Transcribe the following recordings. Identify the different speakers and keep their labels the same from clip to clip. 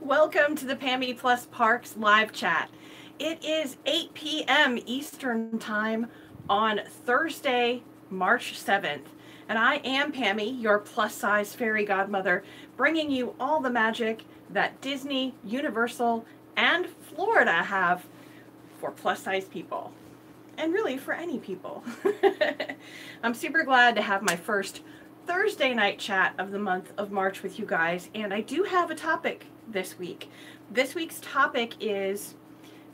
Speaker 1: Welcome to the Pammie Plus Parks live chat. It is 8 p.m. Eastern Time on Thursday, March 7th. And I am Pammie, your plus size fairy godmother, bringing you all the magic that Disney, Universal, and Florida have for plus size people. And really for any people. I'm super glad to have my first Thursday night chat of the month of March with you guys, and I do have a topic this week. This week's topic is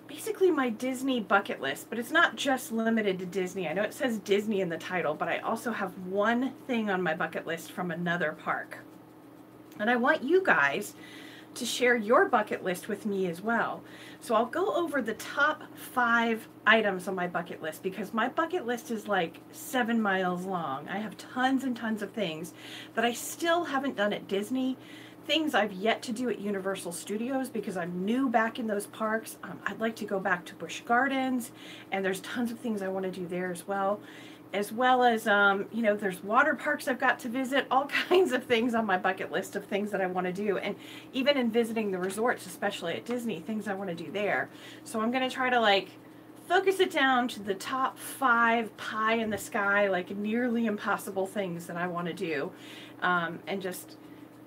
Speaker 1: basically my Disney bucket list, but it's not just limited to Disney. I know it says Disney in the title, but I also have one thing on my bucket list from another park. And I want you guys to share your bucket list with me as well. So I'll go over the top 5 items on my bucket list because my bucket list is like 7 miles long. I have tons and tons of things that I still haven't done at Disney, things I've yet to do at Universal Studios because I'm new back in those parks. I'd like to go back to Busch Gardens, and there's tons of things I want to do there as well as, there's water parks I've got to visit, all kinds of things on my bucket list of things that I want to do. And even in visiting the resorts, especially at Disney, things I want to do there. So I'm going to try to focus it down to the top 5 pie in the sky, nearly impossible things that I want to do. And just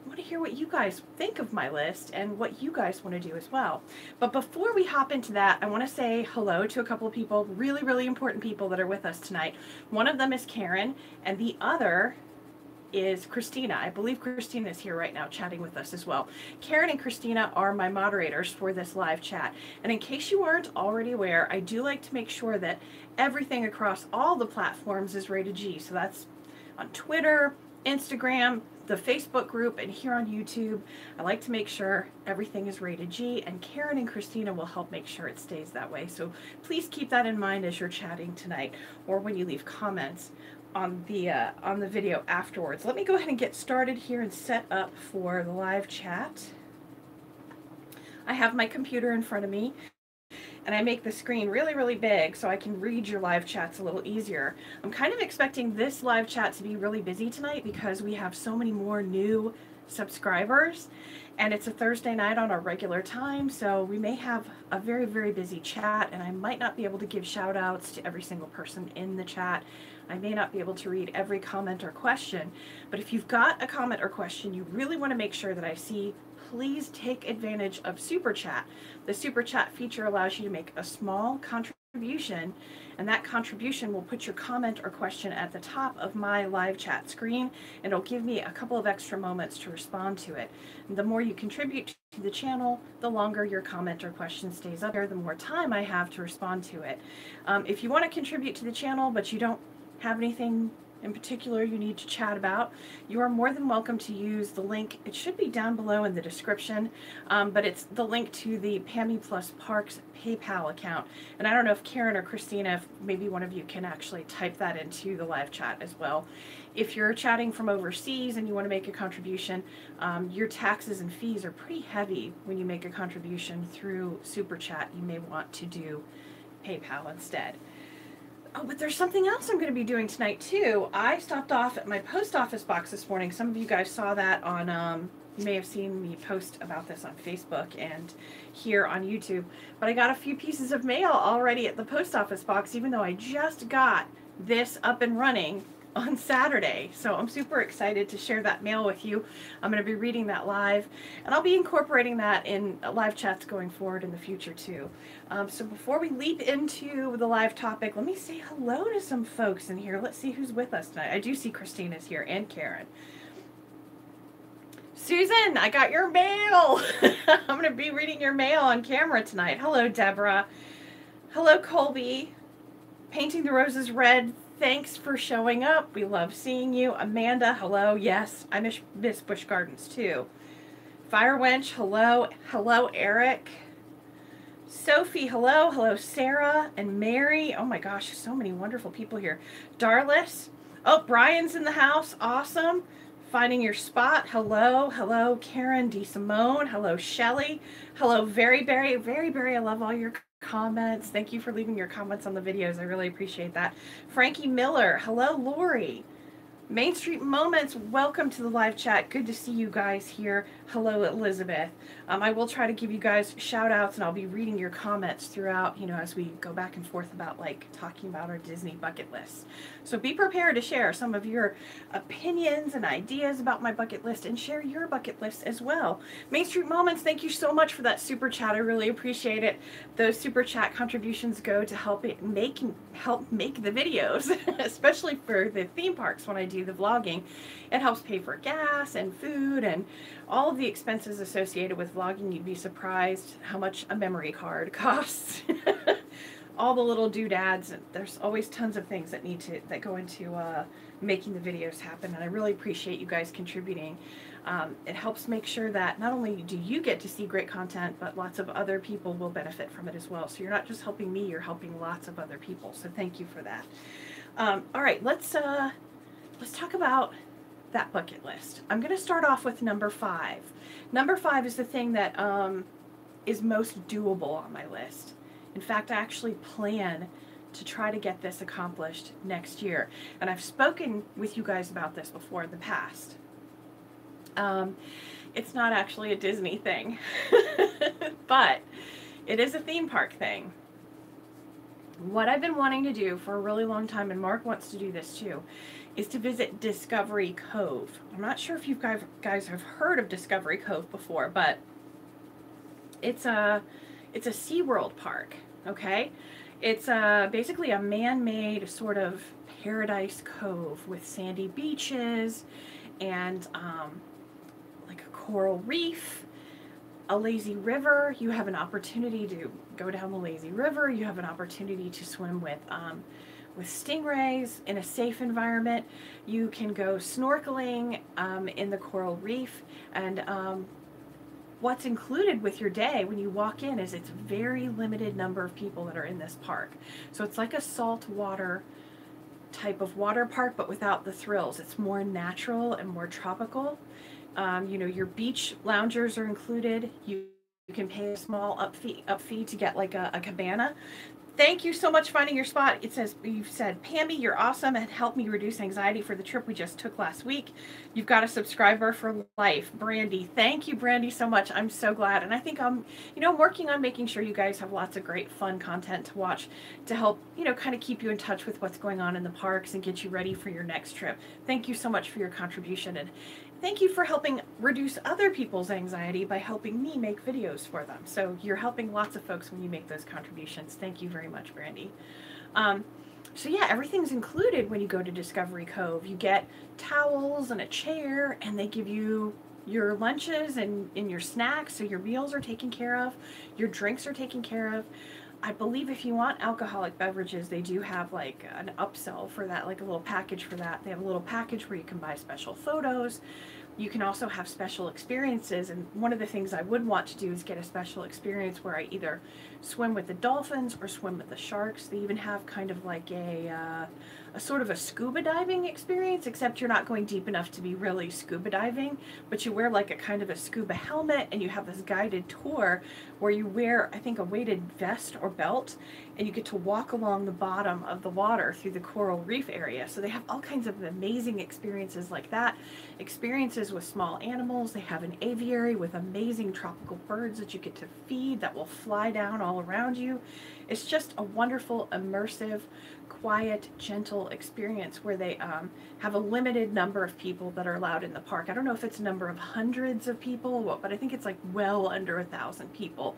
Speaker 1: want to hear what you guys think of my list and what you guys want to do as well. But before we hop into that, I want to say hello to a couple of people, really, really important people that are with us tonight. One of them is Karen, and the other is Christina. I believe Christina is here right now chatting with us as well. Karen and Christina are my moderators for this live chat. And in case you aren't already aware, I do like to make sure that everything across all the platforms is rated G. So that's on Twitter, Instagram, the Facebook group, and here on YouTube. I like to make sure everything is rated G, and Karen and Christina will help make sure it stays that way. So please keep that in mind as you're chatting tonight, or when you leave comments on the video afterwards. Let me go ahead and get started here and set up for the live chat. I have my computer in front of me, and I make the screen really, really big so I can read your live chats a little easier. I'm kind of expecting this live chat to be really busy tonight because we have so many more new subscribers, and it's a Thursday night on our regular time, so we may have a very, very busy chat, and I might not be able to give shout outs to every single person in the chat. I may not be able to read every comment or question, but if you've got a comment or question you really want to make sure that I see, please take advantage of Super Chat. The Super Chat feature allows you to make a small contribution, and that contribution will put your comment or question at the top of my live chat screen, and it'll give me a couple of extra moments to respond to it. And the more you contribute to the channel, the longer your comment or question stays up there, the more time I have to respond to it. If you want to contribute to the channel but you don't have anything in particular you need to chat about, you are more than welcome to use the link. It should be down below in the description, but it's the link to the Pammie Plus Parks PayPal account. And I don't know if Karen or Christina, if maybe one of you can actually type that into the live chat as well. If you're chatting from overseas and you want to make a contribution, your taxes and fees are pretty heavy when you make a contribution through Super Chat. You may want to do PayPal instead. Oh, but there's something else I'm going to be doing tonight, too. I stopped off at my post office box this morning. Some of you guys saw that on, you may have seen me post about this on Facebook and here on YouTube. But I got a few pieces of mail already at the post office box, even though I just got this up and running on Saturday. So I'm super excited to share that mail with you. I'm going to be reading that live, and I'll be incorporating that in live chats going forward in the future too. So before we leap into the live topic, let me say hello to some folks in here. Let's see who's with us tonight. I do see Christina's here and Karen. Susan, I got your mail. I'm going to be reading your mail on camera tonight. Hello, Deborah. Hello, Colby. Painting the Roses Red. Thanks for showing up. We love seeing you. Amanda, hello. Yes, I miss Busch Gardens too. Firewench, hello. Hello, Eric. Sophie, hello. Hello, Sarah and Mary. Oh my gosh, so many wonderful people here. Darlis. Oh, Brian's in the house. Awesome. Finding your spot. Hello. Hello, Karen D. Simone. Hello, Shelly. Hello, Very Berry. Very Berry, I love all your comments. Thank you for leaving your comments on the videos. I really appreciate that. Frankie Miller. Hello, Lori. Main Street Moments, welcome to the live chat. Good to see you guys here. Hello, Elizabeth. I will try to give you guys shout outs, and I'll be reading your comments throughout, you know, as we go back and forth about like talking about our Disney bucket list. So be prepared to share some of your opinions and ideas about my bucket list, and share your bucket list as well. Main Street Moments, thank you so much for that super chat. I really appreciate it. Those super chat contributions go to help make the videos, especially for the theme parks when I do the vlogging. It helps pay for gas and food and all of the expenses associated with vlogging. You'd be surprised how much a memory card costs. All the little doodads. There's always tons of things that go into making the videos happen, and I really appreciate you guys contributing. It helps make sure that not only do you get to see great content, but lots of other people will benefit from it as well. So you're not just helping me, you're helping lots of other people. So thank you for that. All right, let's talk about that bucket list. I'm going to start off with number 5. Number 5 is the thing that is most doable on my list. In fact, I actually plan to try to get this accomplished next year. And I've spoken with you guys about this before in the past. It's not actually a Disney thing, but it is a theme park thing. What I've been wanting to do for a really long time, and Mark wants to do this too, is to visit Discovery Cove. I'm not sure if you guys have heard of Discovery Cove before, but it's a SeaWorld park, okay? It's basically a man-made sort of paradise cove with sandy beaches and like a coral reef, a lazy river. You have an opportunity to go down the lazy river. You have an opportunity to swim with stingrays in a safe environment. You can go snorkeling in the coral reef, and what's included with your day when you walk in is it's a very limited number of people that are in this park. So it's like a saltwater type of water park, but without the thrills. It's more natural and more tropical. You know, your beach loungers are included. You can pay a small up fee to get like a cabana. Thank you so much for finding your spot. It says, you've said, Pammie, you're awesome and helped me reduce anxiety for the trip we just took last week. You've got a subscriber for life. Brandy. Thank you, Brandy, so much. I'm so glad. And I think I'm working on making sure you guys have lots of great fun content to watch to help, kind of keep you in touch with what's going on in the parks and get you ready for your next trip. Thank you so much for your contribution. And thank you for helping reduce other people's anxiety by helping me make videos for them. So you're helping lots of folks when you make those contributions. Thank you very much, Brandy. So yeah, everything's included when you go to Discovery Cove. You get towels and a chair, and they give you your lunches and your snacks, so your meals are taken care of, your drinks are taken care of. I believe if you want alcoholic beverages, they do have like an upsell for that, like a little package for that. They have a little package where you can buy special photos. You can also have special experiences, and one of the things I would want to do is get a special experience where I either swim with the dolphins or swim with the sharks. They even have kind of like a sort of a scuba diving experience, except you're not going deep enough to be really scuba diving, but you wear like a kind of a scuba helmet, and you have this guided tour where you wear, I think, a weighted vest or belt, and you get to walk along the bottom of the water through the coral reef area. So they have all kinds of amazing experiences like that, experiences with small animals. They have an aviary with amazing tropical birds that you get to feed that will fly down all around you. It's just a wonderful, immersive, quiet, gentle experience where they have a limited number of people that are allowed in the park. I don't know if it's a number of hundreds of people, but I think it's like well under 1,000 people.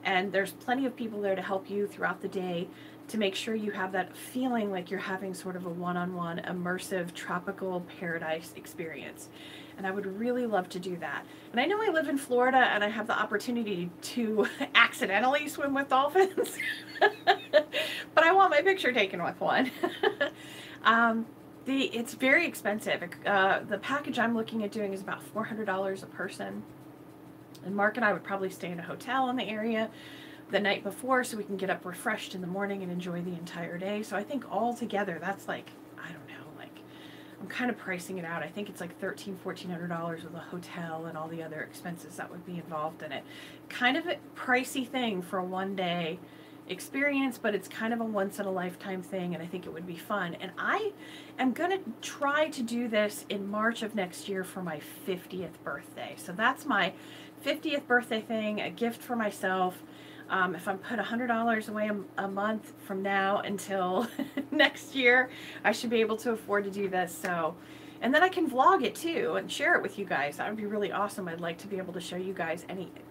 Speaker 1: And there's plenty of people there to help you throughout the day to make sure you have that feeling like you're having sort of a one-on-one immersive tropical paradise experience. And I would really love to do that. And I know I live in Florida and I have the opportunity to accidentally swim with dolphins, but I want my picture taken with one. It's very expensive. The package I'm looking at doing is about $400 a person. And Mark and I would probably stay in a hotel in the area the night before so we can get up refreshed in the morning and enjoy the entire day. So I think all together that's like, I don't know, like I'm kind of pricing it out. I think it's like $1,400 with a hotel and all the other expenses that would be involved in it. Kind of a pricey thing for a one day experience, but it's kind of a once in a lifetime thing, and I think it would be fun. And I am going to try to do this in March of next year for my 50th birthday. So that's my 50th birthday thing, a gift for myself. If I put $100 away a month from now until next year, I should be able to afford to do this. So, and then I can vlog it too and share it with you guys. That would be really awesome. I'd like to be able to show you guys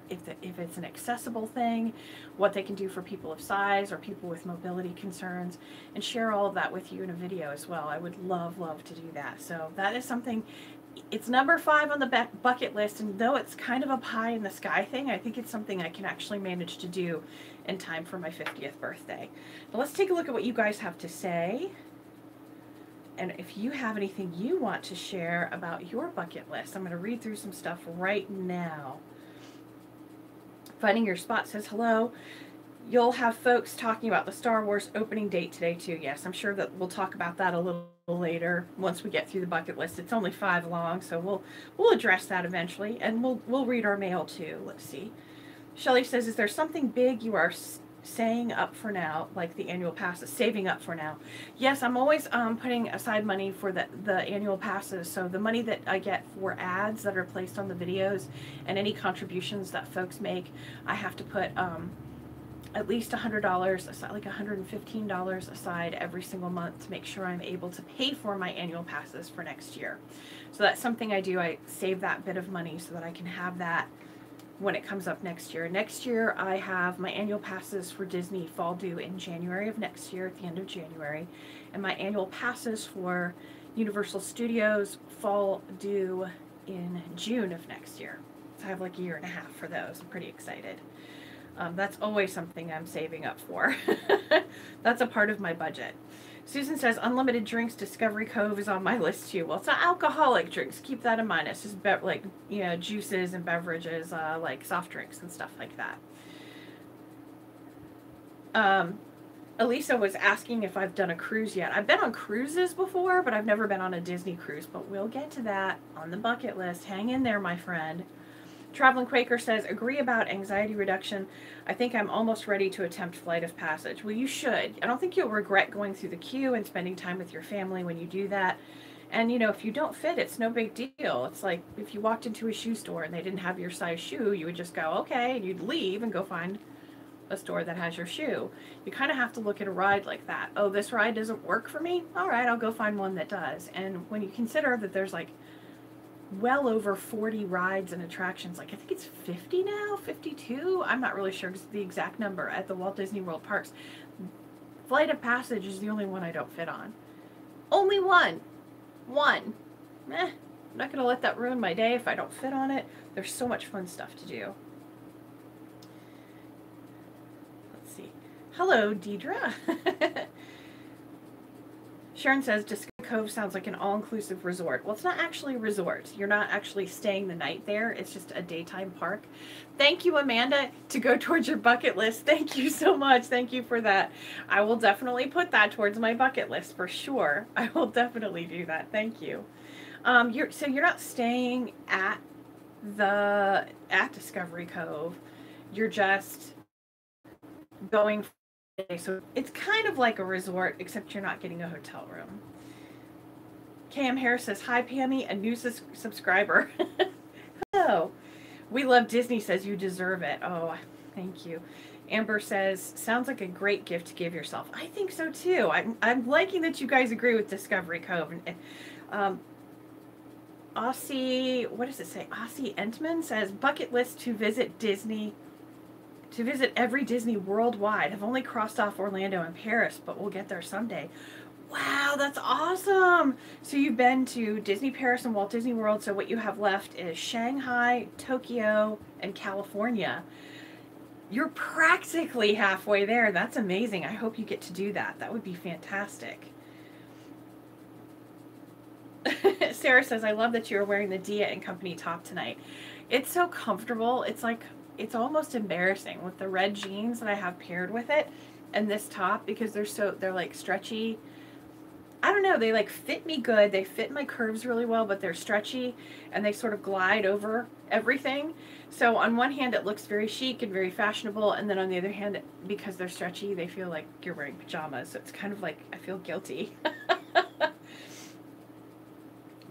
Speaker 1: if it's an accessible thing, what they can do for people of size or people with mobility concerns, and share all of that with you in a video as well. I would love to do that. So that is something. It's number 5 on the bucket list, and though it's kind of a pie in the sky thing, I think it's something I can actually manage to do in time for my 50th birthday. Now let's take a look at what you guys have to say. And if you have anything you want to share about your bucket list, I'm going to read through some stuff right now. Finding Your Spot says, hello. You'll have folks talking about the Star Wars opening date today too. Yes, I'm sure that we'll talk about that a little later once we get through the bucket list. It's only 5 long, so we'll address that eventually, and we'll read our mail too. Let's see. Shelley says, is there something big you are saying up for now, like the annual passes, saving up for now? Yes, I'm always putting aside money for the annual passes. So the money that I get for ads that are placed on the videos and any contributions that folks make, I have to put at least $100 aside, like $115 aside every single month to make sure I'm able to pay for my annual passes for next year. So that's something I do. I save that bit of money so that I can have that when it comes up next year. Next year I have my annual passes for Disney fall due in January of next year, at the end of January, and my annual passes for Universal Studios fall due in June of next year. So I have like a year and a half for those. I'm pretty excited. That's always something I'm saving up for. That's a part of my budget. Susan says, unlimited drinks, Discovery Cove is on my list too. Well, it's not alcoholic drinks. Keep that in mind. It's just like, you know, juices and beverages, like soft drinks and stuff like that. Elisa was asking if I've done a cruise yet. I've been on cruises before, but I've never been on a Disney cruise. But we'll get to that on the bucket list. Hang in there, my friend. Traveling Quaker says, agree about anxiety reduction. I think I'm almost ready to attempt Flight of Passage. Well, you should. I don't think you'll regret going through the queue and spending time with your family when you do that. And, you know, if you don't fit, it's no big deal. It's like if you walked into a shoe store and they didn't have your size shoe, you would just go, okay, and you'd leave and go find a store that has your shoe. You kind of have to look at a ride like that. Oh, this ride doesn't work for me? All right, I'll go find one that does. And when you consider that there's like well over 40 rides and attractions, like I think it's 50 now, 52, I'm not really sure the exact number at the Walt Disney World parks. Flight of Passage is the only one I don't fit on. Only one. I'm not gonna let that ruin my day if I don't fit on it. There's so much fun stuff to do. Let's see. Hello, Deidre. Sharon says, Discovery Cove sounds like an all-inclusive resort. Well, it's not actually a resort. You're not actually staying the night there. It's just a daytime park. Thank you, Amanda, to go towards your bucket list. Thank you so much. Thank you for that. I will definitely put that towards my bucket list for sure. I will definitely do that. Thank you. So you're not staying at Discovery Cove. You're just going. So it's kind of like a resort, except you're not getting a hotel room. Cam Harris says, hi, Pammie, a new subscriber. Hello. We Love Disney says, you deserve it. Oh, thank you. Amber says, sounds like a great gift to give yourself. I think so, too. I'm liking that you guys agree with Discovery Cove. Aussie, what does it say? Aussie Entman says, bucket list to visit Disney. To visit every Disney worldwide. I've only crossed off Orlando and Paris, but we'll get there someday. Wow, that's awesome. So you've been to Disney Paris and Walt Disney World, so what you have left is Shanghai, Tokyo, and California. You're practically halfway there. That's amazing. I hope you get to do that. That would be fantastic. Sarah says, I love that you're wearing the Dia & Company top tonight. It's so comfortable. It's like, it's almost embarrassing with the red jeans that I have paired with it and this top, because they're like stretchy I don't know, they like fit me good. They fit my curves really well, but they're stretchy and they sort of glide over everything. So on one hand, it looks very chic and very fashionable. And then on the other hand, because they're stretchy, they feel like you're wearing pajamas. So it's kind of like, I feel guilty.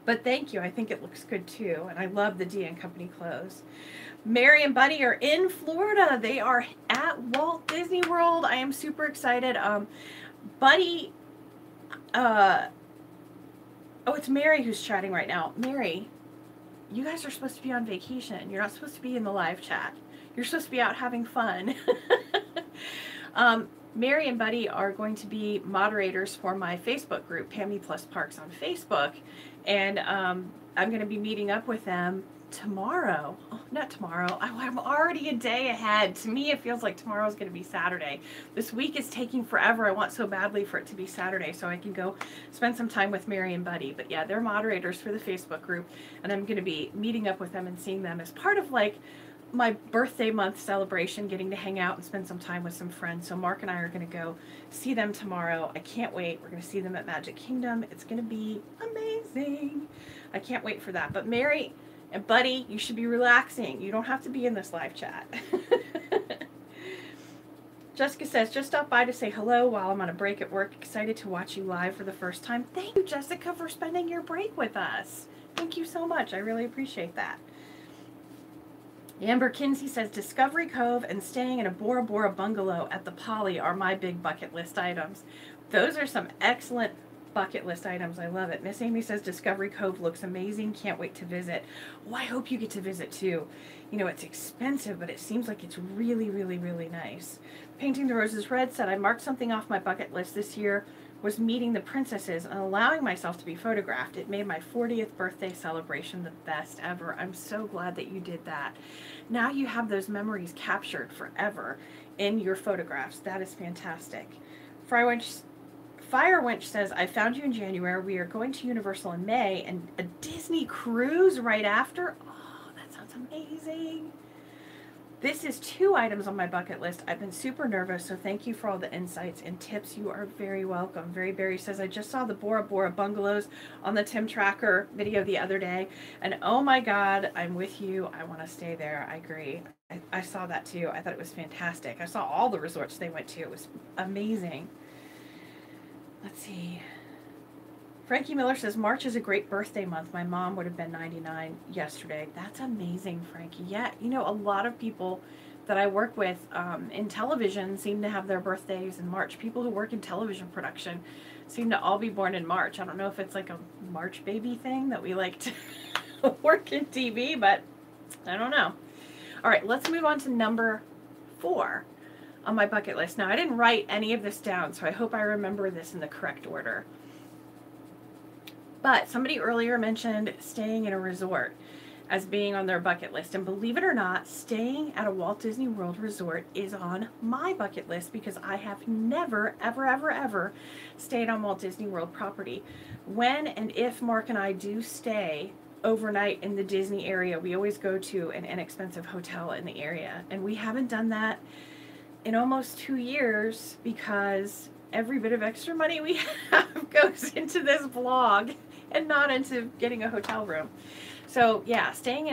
Speaker 1: But thank you. I think it looks good too. And I love the D & Company clothes. Mary and Buddy are in Florida. They are at Walt Disney World. I am super excited. Buddy, oh, it's Mary who's chatting right now. Mary, you guys are supposed to be on vacation. You're not supposed to be in the live chat. You're supposed to be out having fun. Mary and Buddy are going to be moderators for my Facebook group, pammieplusparks on Facebook. And I'm going to be meeting up with them tomorrow. Oh, not tomorrow. I'm already a day ahead. To me, it feels like tomorrow's going to be Saturday. This week is taking forever. I want so badly for it to be Saturday so I can go spend some time with Mary and Buddy. But yeah, they're moderators for the Facebook group, and I'm going to be meeting up with them and seeing them as part of like my birthday month celebration, getting to hang out and spend some time with some friends. So Mark and I are going to go see them tomorrow. I can't wait. We're going to see them at Magic Kingdom. It's going to be amazing. I can't wait for that. But Mary and Buddy, you should be relaxing. You don't have to be in this live chat. Jessica says, just stop by to say hello while I'm on a break at work. Excited to watch you live for the first time. Thank you, Jessica, for spending your break with us. Thank you so much. I really appreciate that. Amber Kinsey says, Discovery Cove and staying in a Bora Bora bungalow at the Poly are my big bucket list items. Those are some excellent bucket list items. I love it. Miss Amy says, Discovery Cove looks amazing. Can't wait to visit. Well, I hope you get to visit too. You know, it's expensive, but it seems like it's really, really, really nice. Painting the Roses Red said, I marked something off my bucket list this year, was meeting the princesses and allowing myself to be photographed. It made my 40th birthday celebration the best ever. I'm so glad that you did that. Now you have those memories captured forever in your photographs. That is fantastic. Firewinch says, I found you in January. We are going to Universal in May and a Disney cruise right after. Oh, that sounds amazing. This is 2 items on my bucket list. I've been super nervous, so thank you for all the insights and tips. You are very welcome. Very Berry says, I just saw the Bora Bora bungalows on the Tim Tracker video the other day, and oh my God, I'm with you. I want to stay there. I agree. I saw that too. I thought it was fantastic. I saw all the resorts they went to. It was amazing. Let's see. Frankie Miller says, March is a great birthday month. My mom would have been 99 yesterday. That's amazing, Frankie. Yeah, you know, a lot of people that I work with in television seem to have their birthdays in March. People who work in television production seem to all be born in March. I don't know if it's like a March baby thing that we like to work in TV, but I don't know. All right, let's move on to number 4 on my bucket list. Now, I didn't write any of this down, so I hope I remember this in the correct order. But somebody earlier mentioned staying in a resort as being on their bucket list. And believe it or not, staying at a Walt Disney World resort is on my bucket list because I have never, ever, ever, ever stayed on Walt Disney World property. When and if Mark and I do stay overnight in the Disney area, we always go to an inexpensive hotel in the area. And we haven't done that in almost 2 years because every bit of extra money we have goes into this vlog and not into getting a hotel room. So yeah, staying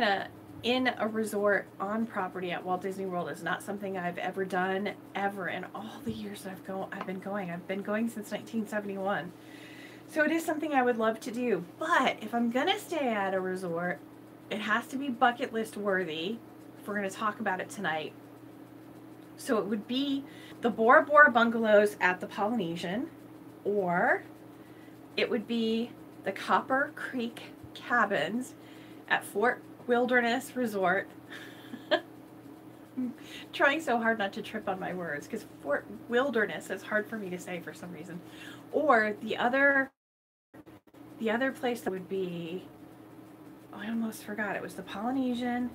Speaker 1: in a resort on property at Walt Disney World is not something I've ever done ever in all the years that I've been going. I've been going since 1971. So it is something I would love to do. But if I'm gonna stay at a resort, it has to be bucket list worthy if we're gonna talk about it tonight. So it would be the Bora Bora bungalows at the Polynesian, or it would be the Copper Creek cabins at Fort Wilderness Resort. I'm trying so hard not to trip on my words because Fort Wilderness is hard for me to say for some reason. Or the other place that would be, oh, I almost forgot. It was the Polynesian,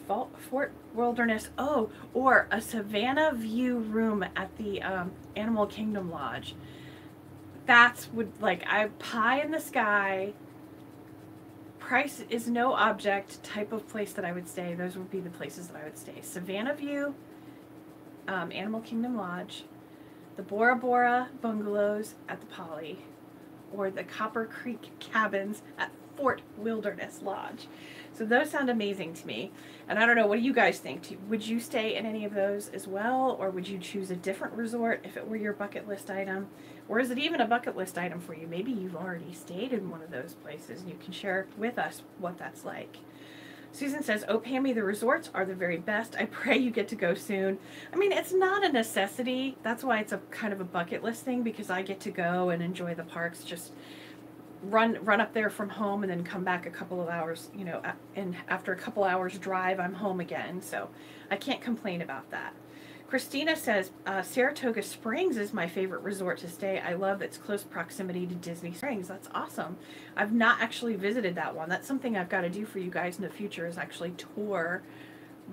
Speaker 1: Fort Wilderness, oh, or a Savannah View room at the Animal Kingdom Lodge. That's pie in the sky, price is no object type of place that I would stay. Those would be the places that I would stay. Savannah View, Animal Kingdom Lodge, the Bora Bora bungalows at the Poly, or the Copper Creek cabins at Fort Wilderness Lodge. So those sound amazing to me. And I don't know, what do you guys think? Would you stay in any of those as well, or would you choose a different resort if it were your bucket list item? Or is it even a bucket list item for you? Maybe you've already stayed in one of those places and you can share with us what that's like. Susan says, oh, Pammie, the resorts are the very best. I pray you get to go soon. I mean, it's not a necessity. That's why it's a kind of a bucket list thing, because I get to go and enjoy the parks, just run up there from home and then come back a couple of hours, you know, and after a couple hours drive, I'm home again. So I can't complain about that. Christina says, Saratoga Springs is my favorite resort to stay. I love its close proximity to Disney Springs. That's awesome. I've not actually visited that one. That's something I've got to do for you guys in the future, is actually tour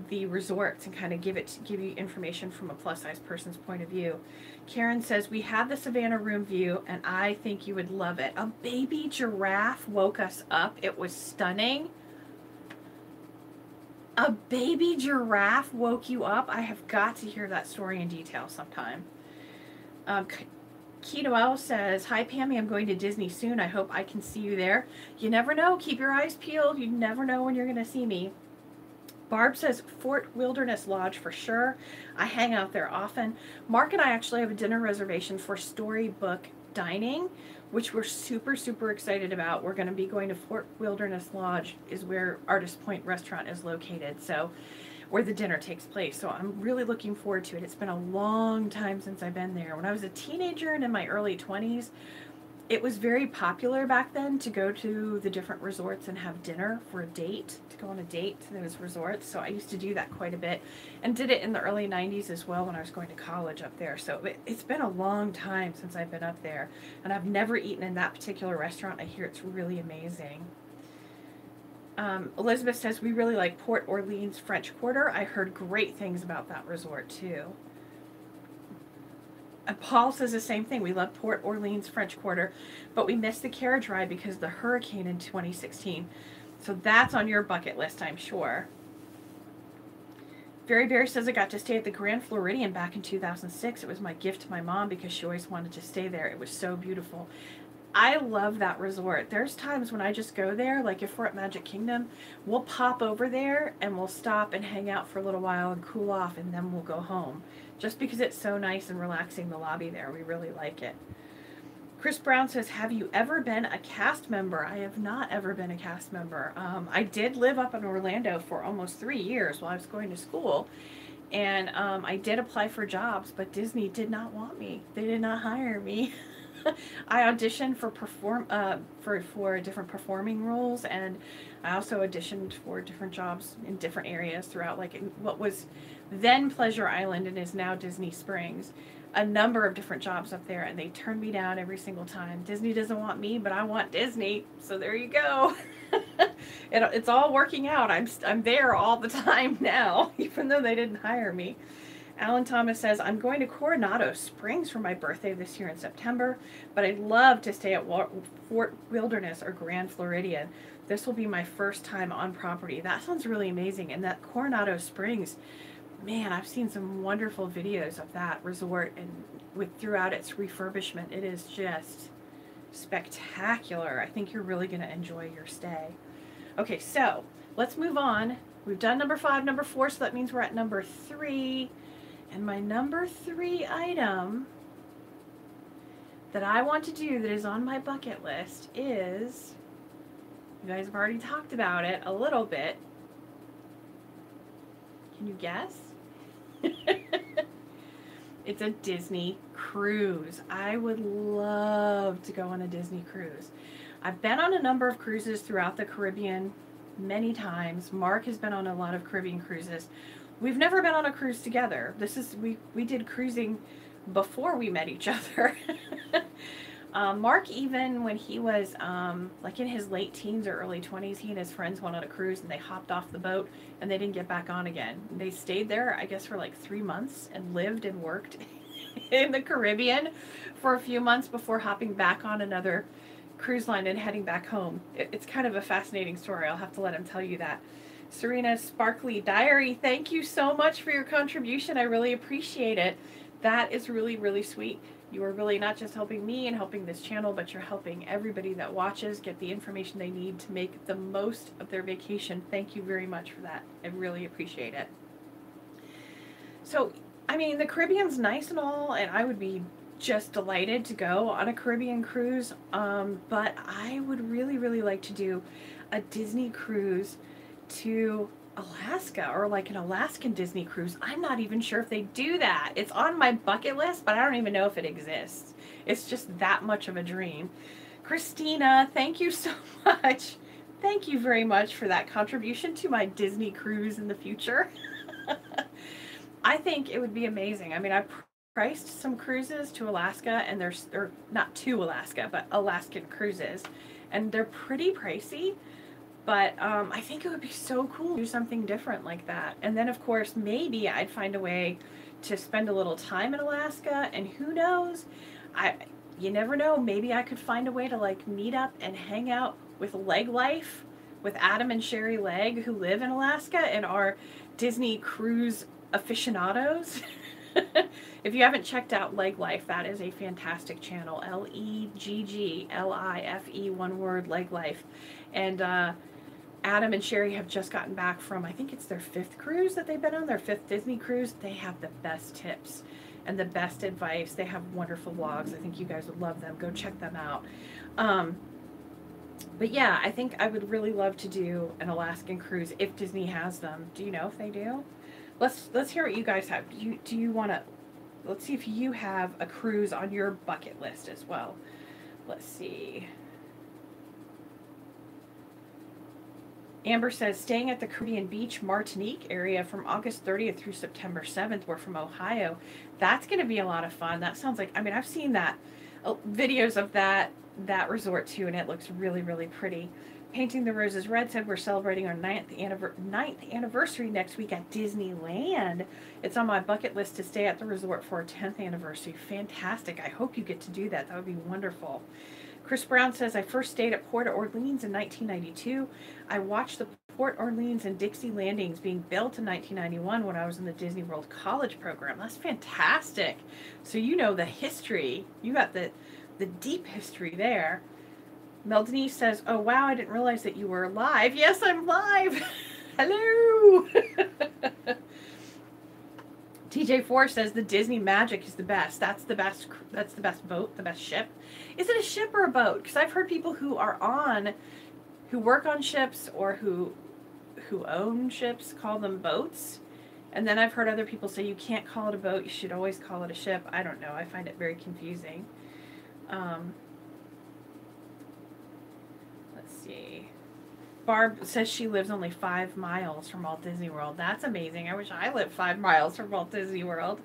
Speaker 1: the resorts and kind of give you information from a plus size person's point of view. Karen says, we had the Savannah room view and I think you would love it. A baby giraffe woke us up. It was stunning. A baby giraffe woke you up? I have got to hear that story in detail sometime. Keto Owl says, hi Pammie, I'm going to Disney soon. I hope I can see you there. You never know. Keep your eyes peeled. You never know when you're going to see me. Barb says, Fort Wilderness Lodge for sure. I hang out there often. Mark and I actually have a dinner reservation for Storybook Dining, which we're super, super excited about. We're going to be going to Fort Wilderness Lodge, is where Artist Point Restaurant is located, so where the dinner takes place. So I'm really looking forward to it. It's been a long time since I've been there. When I was a teenager and in my early 20s, it was very popular back then to go to the different resorts and have dinner for a date, to go on a date to those resorts. So I used to do that quite a bit and did it in the early 90s as well when I was going to college up there. So it's been a long time since I've been up there, and I've never eaten in that particular restaurant. I hear it's really amazing. Elizabeth says, we really like Port Orleans French Quarter. I heard great things about that resort too. And Paul says the same thing. We love Port Orleans French Quarter, but we missed the carriage ride because of the hurricane in 2016. So that's on your bucket list, I'm sure. Very Bear says, I got to stay at the Grand Floridian back in 2006. It was my gift to my mom because she always wanted to stay there. It was so beautiful. I love that resort. There's times when I just go there, like if we're at Magic Kingdom, we'll pop over there and we'll stop and hang out for a little while and cool off, and then we'll go home. Just because it's so nice and relaxing, the lobby there. We really like it. Chris Brown says, have you ever been a cast member? I have not ever been a cast member. I did live up in Orlando for almost 3 years while I was going to school. And I did apply for jobs, but Disney did not want me. They did not hire me. I auditioned for different performing roles, and I also auditioned for different jobs in different areas throughout, like what was then Pleasure Island and is now Disney Springs. A number of different jobs up there, and they turned me down every single time. Disney doesn't want me, but I want Disney, so there you go. It's all working out. I'm there all the time now, even though they didn't hire me. Alan Thomas says, I'm going to Coronado Springs for my birthday this year in September, but I'd love to stay at Fort Wilderness or Grand Floridian. This will be my first time on property. That sounds really amazing. And that Coronado Springs, man, I've seen some wonderful videos of that resort, and throughout its refurbishment, it is just spectacular. I think you're really going to enjoy your stay. Okay, so let's move on. We've done number 5, number 4, so that means we're at number 3. And my number 3 item that I want to do that is on my bucket list is, you guys have already talked about it a little bit. Can you guess? It's a Disney cruise. I would love to go on a Disney cruise. I've been on a number of cruises throughout the Caribbean many times. Mark has been on a lot of Caribbean cruises. We've never been on a cruise together. We did cruising before we met each other. Mark, even when he was like in his late teens or early 20s, he and his friends went on a cruise and they hopped off the boat and they didn't get back on again. They stayed there, I guess, for like 3 months and lived and worked in the Caribbean for a few months before hopping back on another cruise line and heading back home. It's kind of a fascinating story. I'll have to let him tell you that. Serena's Sparkly Diary, thank you so much for your contribution. I really appreciate it. That is really, really sweet. You are really not just helping me and helping this channel, but you're helping everybody that watches get the information they need to make the most of their vacation. Thank you very much for that. I really appreciate it. So, I mean, the Caribbean's nice and all, and I would be just delighted to go on a Caribbean cruise, but I would really, really like to do a Disney cruise to Alaska, or like an Alaskan Disney cruise. I'm not even sure if they do that. It's on my bucket list, but I don't even know if it exists. It's just that much of a dream. Christina, thank you so much. Thank you very much for that contribution to my Disney cruise in the future. I think it would be amazing. I mean, I priced some cruises to Alaska, and they're not to Alaska, but Alaskan cruises, and they're pretty pricey. But I think it would be so cool to do something different like that. And then, of course, maybe I'd find a way to spend a little time in Alaska. And who knows? You never know. Maybe I could find a way to like meet up and hang out with Leg Life, with Adam and Sherry Legg, who live in Alaska and are Disney cruise aficionados. If you haven't checked out Leg Life, that is a fantastic channel. LEGGLIFE, one word, Leg Life. And Adam and Sherry have just gotten back from, I think it's their 5th cruise that they've been on, their 5th Disney cruise. They have the best tips and the best advice. They have wonderful vlogs. I think you guys would love them. Go check them out. But yeah, I think I would really love to do an Alaskan cruise if Disney has them. Do you know if they do? Let's hear what you guys have. Do you want to, let's see if you have a cruise on your bucket list as well. Let's see. Amber says, staying at the Caribbean Beach, Martinique area from August 30th through September 7th. We're from Ohio. That's going to be a lot of fun. That sounds like, I mean, I've seen that, videos of that resort too, and it looks really, really pretty. Painting the Roses Red said, we're celebrating our 9th anniversary next week at Disneyland. It's on my bucket list to stay at the resort for our 10th anniversary. Fantastic. I hope you get to do that. That would be wonderful. Chris Brown says, I first stayed at Port Orleans in 1992. I watched the Port Orleans and Dixie landings being built in 1991 when I was in the Disney World College program. That's fantastic. So you know the history. You got the deep history there. Mel Denise says, oh wow, I didn't realize that you were live. Yes, I'm live. Hello. TJ4 says the Disney Magic is the best. That's the best boat, the best ship. Is it a ship or a boat? Because I've heard people who work on ships or who own ships call them boats. And then I've heard other people say you can't call it a boat, you should always call it a ship. I don't know. I find it very confusing. Let's see. Barb says she lives only 5 miles from Walt Disney World. That's amazing. I wish I lived 5 miles from Walt Disney World.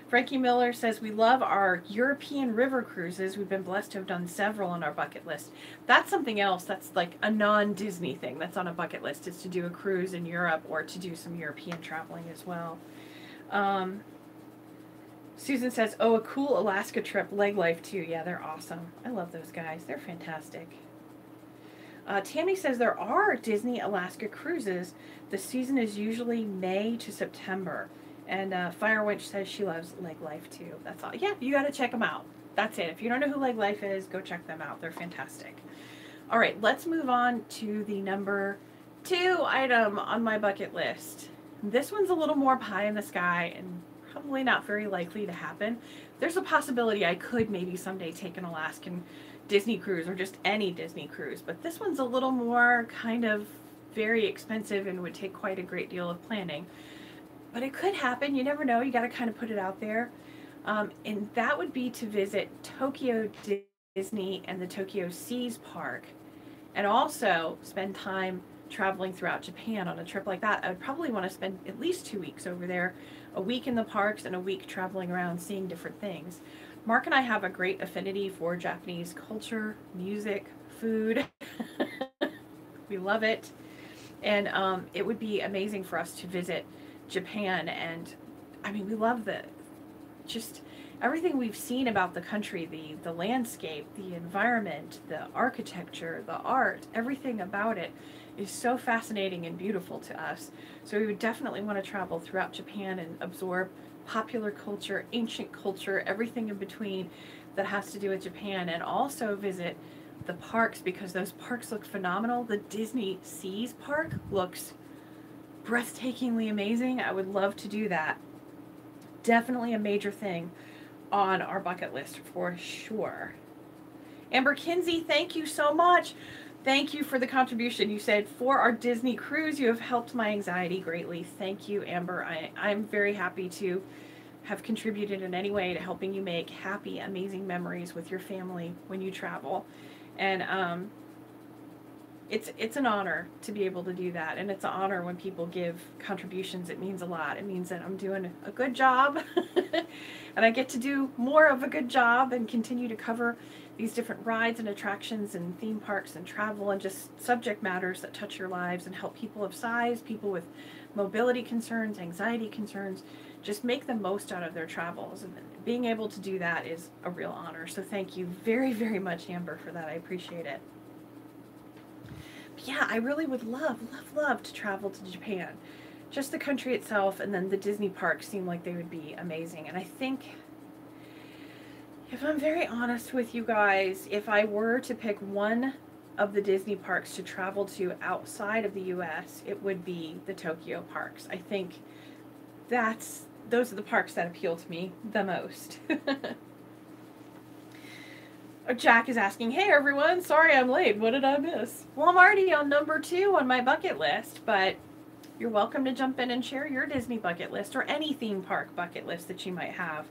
Speaker 1: Frankie Miller says, we love our European river cruises. We've been blessed to have done several on our bucket list. That's something else that's like a non-Disney thing that's on a bucket list, is to do a cruise in Europe or to do some European traveling as well. Susan says, oh, a cool Alaska trip, Leg Life too. Yeah, they're awesome. I love those guys. They're fantastic. Tammy says there are Disney Alaska cruises. The season is usually May to September. And Firewinch says she loves Leg Life too. That's all. Yeah, you got to check them out. That's it. If you don't know who Leg Life is, go check them out. They're fantastic. All right, let's move on to the number 2 item on my bucket list. This one's a little more pie in the sky and probably not very likely to happen. There's a possibility I could maybe someday take an Alaskan Disney cruise or just any Disney cruise, but this one's a little more kind of very expensive and would take quite a great deal of planning. But it could happen. You never know. You got to kind of put it out there. And that would be to visit Tokyo Disney and the Tokyo Seas Park, and also spend time traveling throughout Japan on a trip like that. I would probably want to spend at least 2 weeks over there, a week in the parks and a week traveling around seeing different things. Mark and I have a great affinity for Japanese culture, music, food. We love it. And it would be amazing for us to visit Japan. And I mean, we love just everything we've seen about the country, the landscape, the environment, the architecture, the art, everything about it is so fascinating and beautiful to us. So we would definitely want to travel throughout Japan and absorb popular culture, ancient culture, everything in between that has to do with Japan, and also visit the parks because those parks look phenomenal. The Disney Seas Park looks breathtakingly amazing. I would love to do that. Definitely a major thing on our bucket list for sure. Amber Kinsey, thank you so much. Thank you for the contribution. You said, for our Disney cruise, you have helped my anxiety greatly. Thank you, Amber. I'm very happy to have contributed in any way to helping you make happy, amazing memories with your family when you travel. And it's an honor to be able to do that. And it's an honor when people give contributions. It means a lot. It means that I'm doing a good job and I get to do more of a good job and continue to cover these different rides and attractions and theme parks and travel and just subject matters that touch your lives and help people of size, people with mobility concerns, anxiety concerns, just make the most out of their travels. And being able to do that is a real honor. So thank you very, very much, Amber, for that. I appreciate it. But yeah, I really would love to travel to Japan. Just the country itself and then the Disney parks seem like they would be amazing. And I think, if I'm very honest with you guys, if I were to pick one of the Disney parks to travel to outside of the US, it would be the Tokyo parks. I think those are the parks that appeal to me the most. Jack is asking, hey everyone, sorry I'm late. What did I miss? Well, I'm already on number 2 on my bucket list, but you're welcome to jump in and share your Disney bucket list or any theme park bucket list that you might have.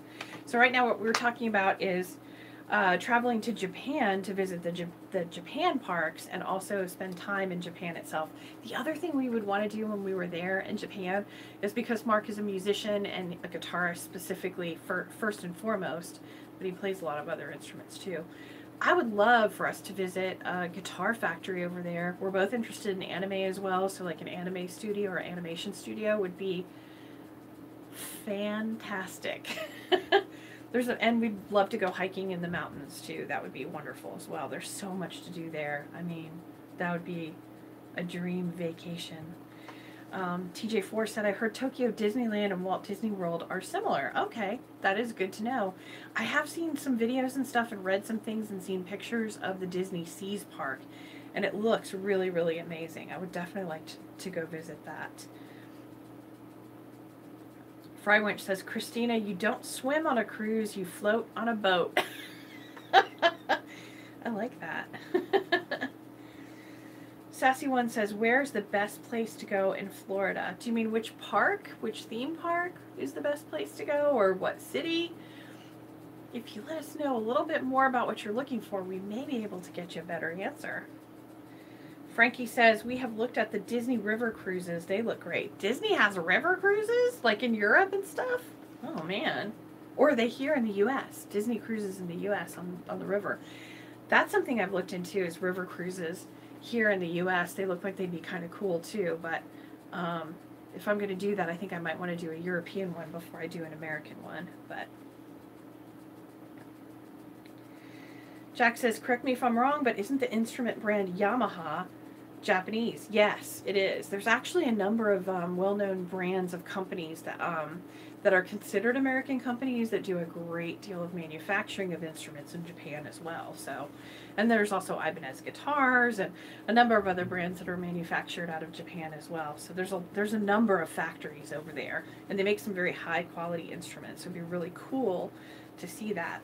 Speaker 1: So right now what we're talking about is traveling to Japan to visit the Japan parks and also spend time in Japan itself. The other thing we would want to do when we were there in Japan is, because Mark is a musician and a guitarist specifically first and foremost, but he plays a lot of other instruments too. I would love for us to visit a guitar factory over there. We're both interested in anime as well, so like an anime studio or animation studio would be fantastic. And we'd love to go hiking in the mountains too. That would be wonderful as well. There's so much to do there. I mean, that would be a dream vacation. TJ4 said, I heard Tokyo Disneyland and Walt Disney World are similar. Okay, that is good to know. I have seen some videos and stuff and read some things and seen pictures of the Disney Seas Park, and it looks really, really amazing. I would definitely like to go visit that. Frywinch says, Christina, you don't swim on a cruise, you float on a boat. I like that. Sassy One says, where's the best place to go in Florida? Do you mean which park? Which theme park is the best place to go? Or what city? If you let us know a little bit more about what you're looking for, we may be able to get you a better answer. Frankie says, we have looked at the Disney River cruises. They look great. Disney has river cruises? Like in Europe and stuff? Oh, man. Or are they here in the U.S.? Disney cruises in the U.S. on the river. That's something I've looked into, is river cruises here in the U.S. They look like they'd be kind of cool too, but if I'm going to do that, I think I might want to do a European one before I do an American one. But Jack says, correct me if I'm wrong, but isn't the instrument brand Yamaha Japanese? Yes, it is. There's actually a number of well-known brands of companies that are considered American companies that do a great deal of manufacturing of instruments in Japan as well. So, and there's also Ibanez guitars and a number of other brands that are manufactured out of Japan as well. So there's a number of factories over there, and they make some very high quality instruments. So it'd be really cool to see that.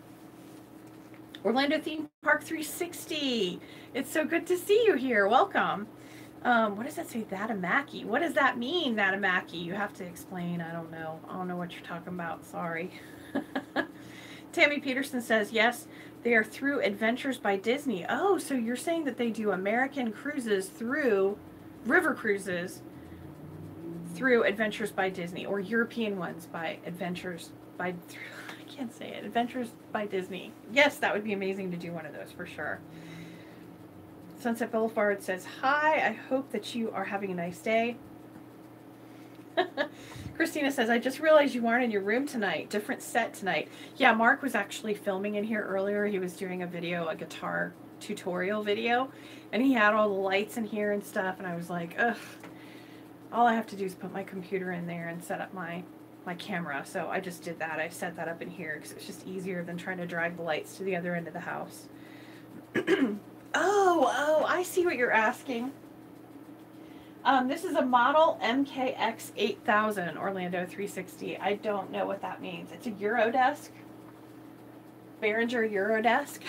Speaker 1: Orlando Theme Park 360. It's so good to see you here. Welcome. What does that say, Thatamaki? What does that mean, Thatamaki? You have to explain. I don't know. I don't know what you're talking about. Sorry. Tammy Peterson says, yes, they are through Adventures by Disney. Oh, so you're saying that they do American cruises through, river cruises through Adventures by Disney, or European ones by Adventures by, I can't say it, Adventures by Disney. Yes, that would be amazing to do one of those for sure. Sunset Boulevard says, hi, I hope that you are having a nice day. Christina says, I just realized you aren't in your room tonight. Different set tonight. Yeah, Mark was actually filming in here earlier. He was doing a guitar tutorial video, and he had all the lights in here and stuff, and I was like, ugh, all I have to do is put my computer in there and set up my my camera, so I just did that. I set that up in here because it's just easier than trying to drag the lights to the other end of the house. Oh, I see what you're asking. This is a model MKX 8000 Orlando 360. I don't know what that means. It's a Eurodesk. Behringer Eurodesk.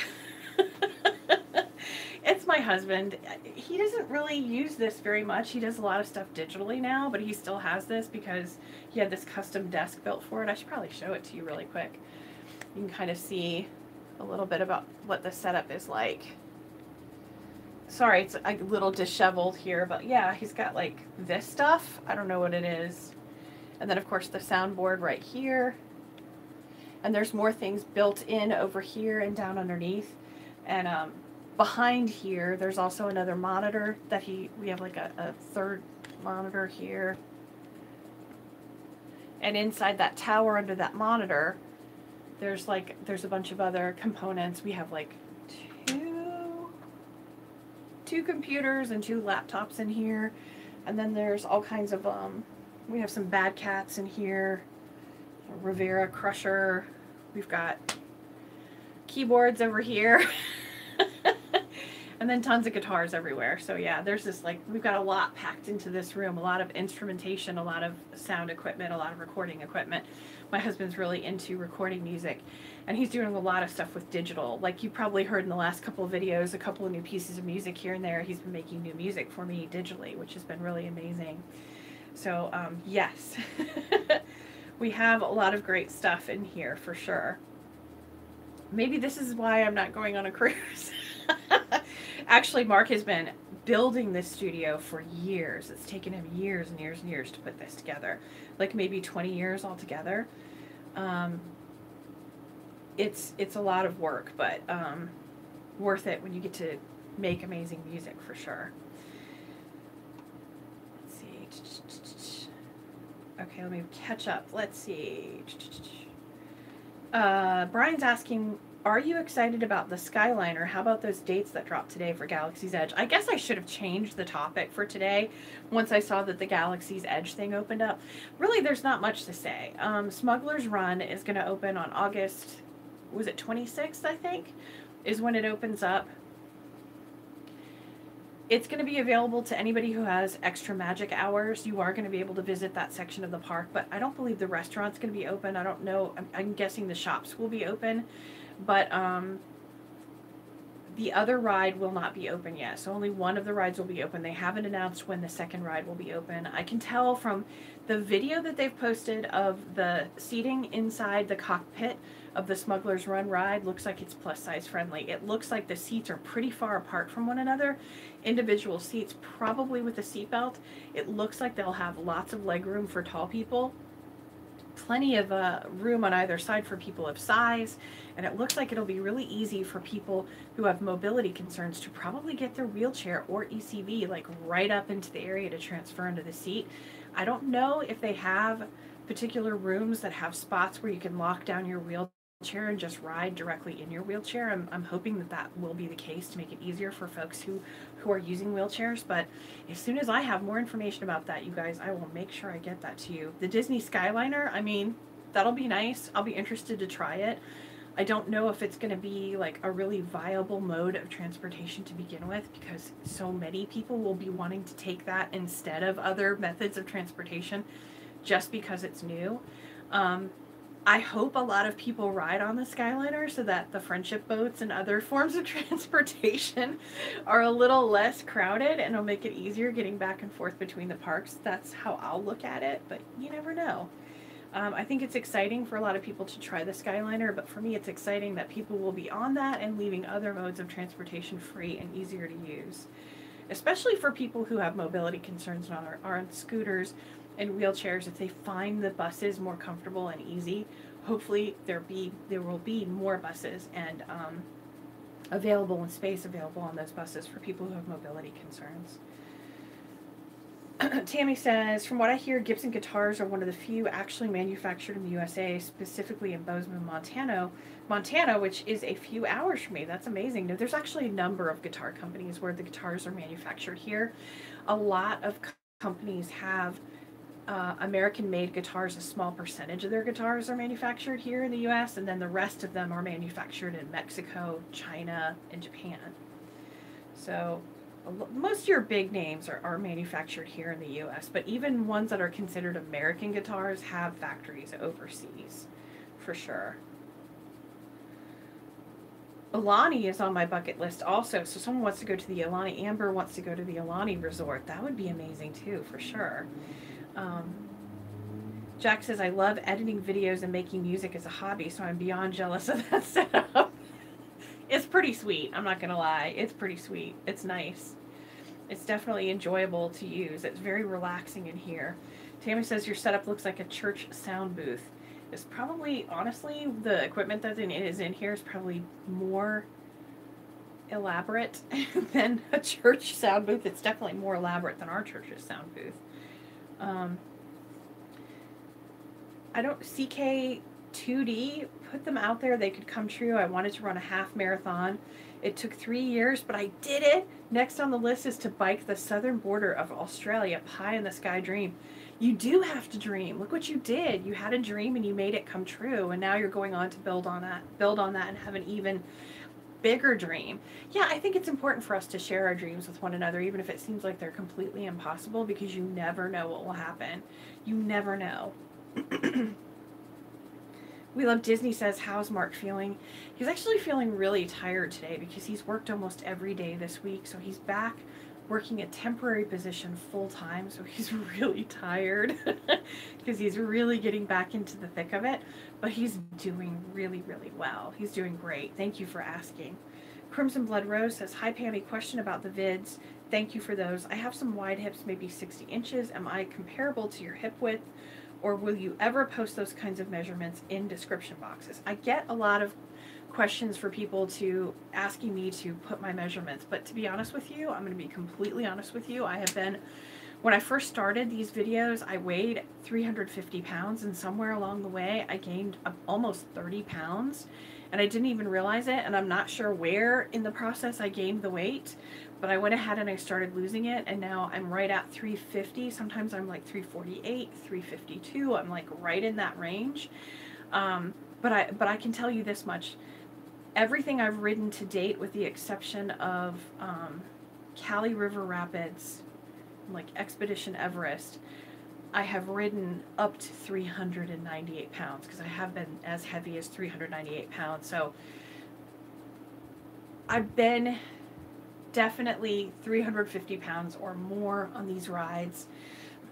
Speaker 1: It's my husband. He doesn't really use this very much. He does a lot of stuff digitally now, but he still has this because he had this custom desk built for it. I should probably show it to you really quick. You can kind of see a little bit about what the setup is like. Sorry, it's a little disheveled here, but yeah, he's got like this stuff. I don't know what it is. And then of course the soundboard right here. And there's more things built in over here and down underneath. And behind here, there's also another monitor that we have like a third monitor here. And inside that tower under that monitor, there's a bunch of other components. We have like two computers and 2 laptops in here. And then there's all kinds of, we have some Bad Cats in here, a Rivera Crusher. We've got keyboards over here. And then tons of guitars everywhere. So yeah, there's this we've got a lot packed into this room, a lot of instrumentation, a lot of sound equipment, a lot of recording equipment. My husband's really into recording music, and he's doing a lot of stuff with digital. Like you probably heard in the last couple of videos, a couple of new pieces of music here and there. He's been making new music for me digitally, which has been really amazing. So yes, we have a lot of great stuff in here for sure. Maybe this is why I'm not going on a cruise. Actually, Mark has been building this studio for years. It's taken him years and years and years to put this together, like maybe 20 years altogether. It's a lot of work, but worth it when you get to make amazing music for sure. Let's see. Okay, let me catch up. Let's see. Brian's asking, are you excited about the Skyliner? How about those dates that dropped today for Galaxy's Edge? I guess I should have changed the topic for today once I saw that the Galaxy's Edge thing opened up. Really, there's not much to say. Smuggler's Run is going to open on August, was it 26th, I think, is when it opens up. It's going to be available to anybody who has extra magic hours. You are going to be able to visit that section of the park, but I don't believe the restaurant's going to be open. I don't know. I'm guessing the shops will be open, but the other ride will not be open yet. So only one of the rides will be open. They haven't announced when the second ride will be open. I can tell from the video that they've posted of the seating inside the cockpit of the Smuggler's Run ride. Looks like it's plus size friendly. It looks like the seats are pretty far apart from one another. Individual seats, probably with a seatbelt. It looks like they'll have lots of leg room for tall people. Plenty of room on either side for people of size, and it looks like it'll be really easy for people who have mobility concerns to probably get their wheelchair or ECV like right up into the area to transfer into the seat. I don't know if they have particular rooms that have spots where you can lock down your wheelchair and just ride directly in your wheelchair. I'm hoping that that will be the case to make it easier for folks who are using wheelchairs, but as soon as I have more information about that, you guys, I will make sure I get that to you. The Disney Skyliner, I mean, that'll be nice. I'll be interested to try it. I don't know if it's going to be like a really viable mode of transportation to begin with, because so many people will be wanting to take that instead of other methods of transportation just because it's new. I hope a lot of people ride on the Skyliner so that the friendship boats and other forms of transportation are a little less crowded, and it'll make it easier getting back and forth between the parks. That's how I'll look at it, but you never know. I think it's exciting for a lot of people to try the Skyliner, but for me it's exciting that people will be on that and leaving other modes of transportation free and easier to use. Especially for people who have mobility concerns and are on scooters and wheelchairs. If they find the buses more comfortable and easy, hopefully there will be more buses and available and space available on those buses for people who have mobility concerns. Tammy says, from what I hear, Gibson guitars are one of the few actually manufactured in the USA, specifically in Bozeman, Montana, which is a few hours from me. That's amazing. No, there's actually a number of guitar companies where the guitars are manufactured here. A lot of companies have American-made guitars, a small percentage of their guitars are manufactured here in the U.S., and then the rest of them are manufactured in Mexico, China, and Japan. So most of your big names are manufactured here in the U.S., but even ones that are considered American guitars have factories overseas, for sure. Alani is on my bucket list also, so someone wants to go to the Alani. Amber wants to go to the Alani resort. That would be amazing too, for sure. Jack says, I love editing videos and making music as a hobby, so I'm beyond jealous of that setup. It's pretty sweet, I'm not gonna lie. It's pretty sweet. It's nice. It's definitely enjoyable to use. It's very relaxing in here. Tammy says, your setup looks like a church sound booth. It's probably, honestly, the equipment that is in here is probably more elaborate than a church sound booth. It's definitely more elaborate than our church's sound booth. I don't, CK2D, put them out there. They could come true. I wanted to run a half marathon. It took 3 years, but I did it. Next on the list is to bike the southern border of Australia, pie in the sky dream. You do have to dream. Look what you did. You had a dream and you made it come true, and now you're going on to build on that and have an even bigger dream. Yeah, I think it's important for us to share our dreams with one another, even if it seems like they're completely impossible, because you never know what will happen. You never know. We Love Disney says, how's Mark feeling? He's actually feeling really tired today because he's worked almost every day this week. So he's back working a temporary position full time. So he's really tired because he's really getting back into the thick of it. But he's doing really, really well. He's doing great. Thank you for asking. Crimson Blood Rose says, hi Pammie, question about the vids. Thank you for those. I have some wide hips, maybe 60 inches. Am I comparable to your hip width? Or will you ever post those kinds of measurements in description boxes? I get a lot of questions for people asking me to put my measurements, but to be honest with you, I'm going to be completely honest with you. When I first started these videos, I weighed 350 pounds, and somewhere along the way, I gained almost 30 pounds, and I didn't even realize it, and I'm not sure where in the process I gained the weight, but I went ahead and I started losing it, and now I'm right at 350. Sometimes I'm like 348, 352. I'm like right in that range. But I can tell you this much. Everything I've ridden to date, with the exception of Cali River Rapids, like Expedition Everest, I have ridden up to 398 pounds because I have been as heavy as 398 pounds. So I've been definitely 350 pounds or more on these rides.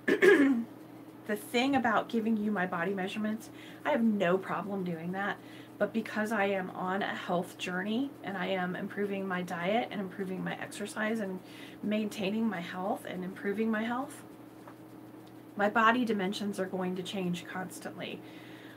Speaker 1: The thing about giving you my body measurements, I have no problem doing that. But because I am on a health journey and I am improving my diet and improving my exercise and maintaining my health and improving my health, my body dimensions are going to change constantly.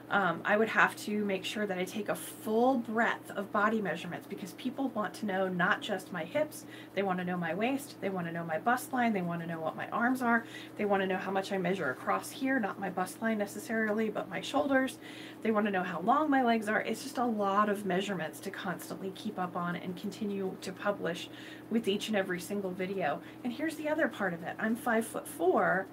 Speaker 1: I would have to make sure that I take a full breadth of body measurements, because people want to know not just my hips, they want to know my waist, they want to know my bust line, they want to know what my arms are, they want to know how much I measure across here, not my bust line necessarily, but my shoulders, they want to know how long my legs are. It's just a lot of measurements to constantly keep up on and continue to publish with each and every single video. And here's the other part of it. I'm 5'4",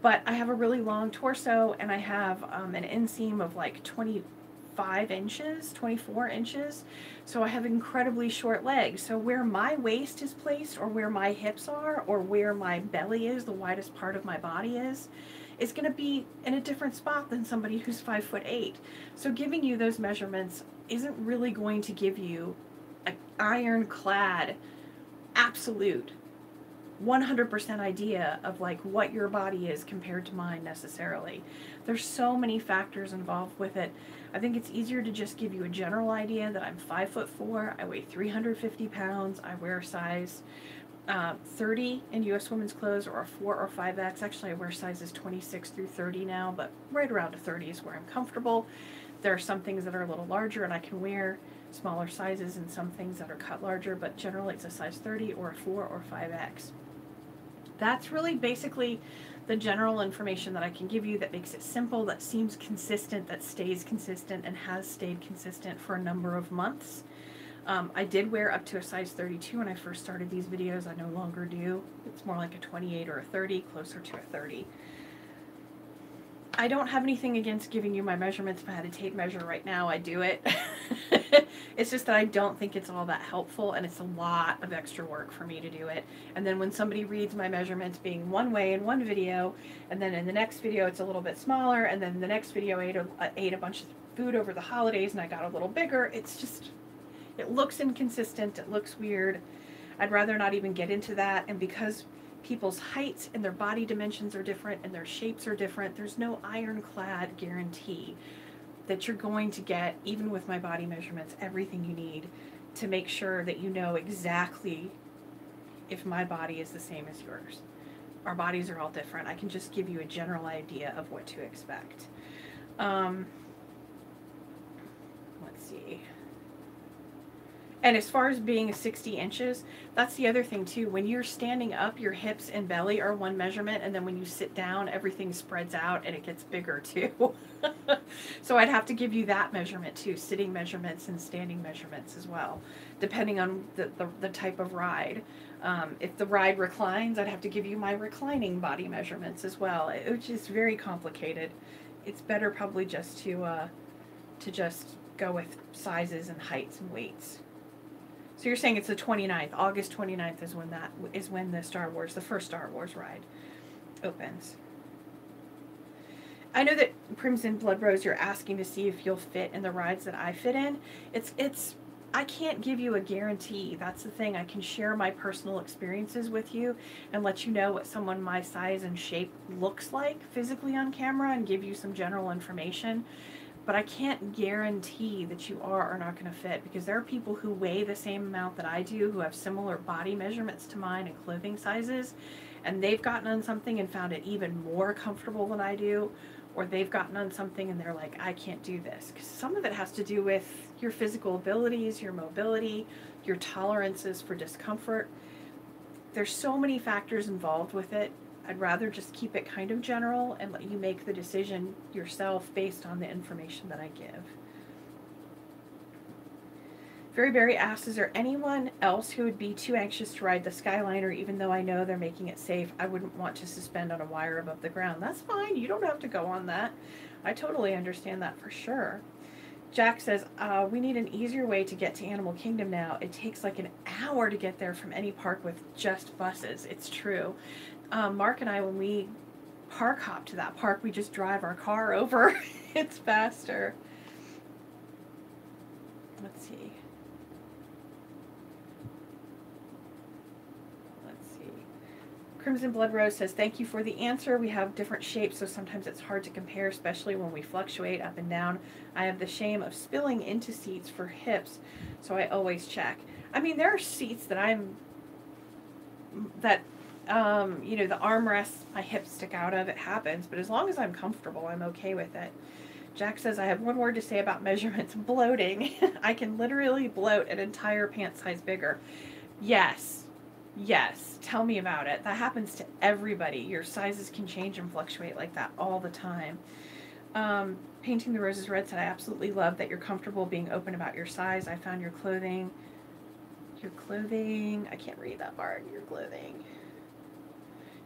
Speaker 1: but I have a really long torso, and I have an inseam of like 25 inches, 24 inches. So I have incredibly short legs. So where my waist is placed, or where my hips are, or where my belly is, the widest part of my body is going to be in a different spot than somebody who's 5'8". So giving you those measurements isn't really going to give you an ironclad, absolute 100% idea of like what your body is compared to mine necessarily. There's so many factors involved with it. I think it's easier to just give you a general idea that I'm 5'4", I weigh 350 pounds, I wear size 30 in U.S. women's clothes, or a 4 or 5X. Actually, I wear sizes 26 through 30 now, but right around a 30 is where I'm comfortable. There are some things that are a little larger and I can wear smaller sizes, and some things that are cut larger, but generally it's a size 30 or a 4 or 5X. That's really basically the general information that I can give you that makes it simple, that seems consistent, that stays consistent, and has stayed consistent for a number of months. I did wear up to a size 32 when I first started these videos. I no longer do. It's more like a 28 or a 30, closer to a 30. I don't have anything against giving you my measurements. If I had a tape measure right now, I'd do it. It's just that I don't think it's all that helpful, and it's a lot of extra work for me to do it. And then when somebody reads my measurements being one way in one video, and then in the next video it's a little bit smaller, and then the next video I ate a bunch of food over the holidays and I got a little bigger, it's just, it looks inconsistent, it looks weird. I'd rather not even get into that. And because people's heights and their body dimensions are different and their shapes are different, there's no ironclad guarantee that you're going to get, even with my body measurements, everything you need to make sure that you know exactly if my body is the same as yours. Our bodies are all different. I can just give you a general idea of what to expect. Let's see. And as far as being 60 inches, that's the other thing too. When you're standing up, your hips and belly are one measurement, and then when you sit down, everything spreads out and it gets bigger too. So I'd have to give you that measurement too, sitting measurements and standing measurements as well, depending on the type of ride. If the ride reclines, I'd have to give you my reclining body measurements as well, which is very complicated. It's better probably just to just go with sizes and heights and weights. So you're saying it's the 29th, August 29th is when the first Star Wars ride opens. I know that Crimson Blood Rose, you're asking to see if you'll fit in the rides that I fit in. I can't give you a guarantee. That's the thing. I can share my personal experiences with you and let you know what someone my size and shape looks like physically on camera and give you some general information. But I can't guarantee that you are or not going to fit, because there are people who weigh the same amount that I do, who have similar body measurements to mine and clothing sizes, and they've gotten on something and found it even more comfortable than I do, or they've gotten on something and they're like, I can't do this. Because some of it has to do with your physical abilities, your mobility, your tolerances for discomfort. There's so many factors involved with it. I'd rather just keep it kind of general and let you make the decision yourself based on the information that I give. Very Berry asks, is there anyone else who would be too anxious to ride the Skyliner, even though I know they're making it safe? I wouldn't want to suspend on a wire above the ground. That's fine. You don't have to go on that. I totally understand that for sure. Jack says, we need an easier way to get to Animal Kingdom now. It takes like an hour to get there from any park with just buses. It's true. Mark and I, when we park hop to that park, we just drive our car over. It's faster. Let's see. Crimson Blood Rose says, thank you for the answer. We have different shapes, so sometimes it's hard to compare, especially when we fluctuate up and down. I have the shame of spilling into seats for hips, so I always check. I mean, there are seats that you know, the armrests, my hips stick out of. It happens, but as long as I'm comfortable, I'm okay with it. Jack says, I have one word to say about measurements: bloating. I can literally bloat an entire pant size bigger. Yes. Yes, tell me about it. That happens to everybody. Your sizes can change and fluctuate like that all the time. Painting the Roses Red said, I absolutely love that you're comfortable being open about your size. I found your clothing, I can't read that part, your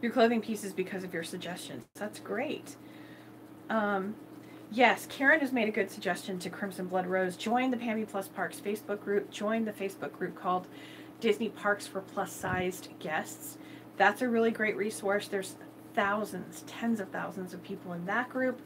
Speaker 1: clothing pieces because of your suggestions. That's great. Yes, Karen has made a good suggestion to Crimson Blood Rose. Join the pammieplusparks Facebook group. Join the Facebook group called Disney Parks for Plus-Sized Guests. That's a really great resource. There's thousands, tens of thousands of people in that group.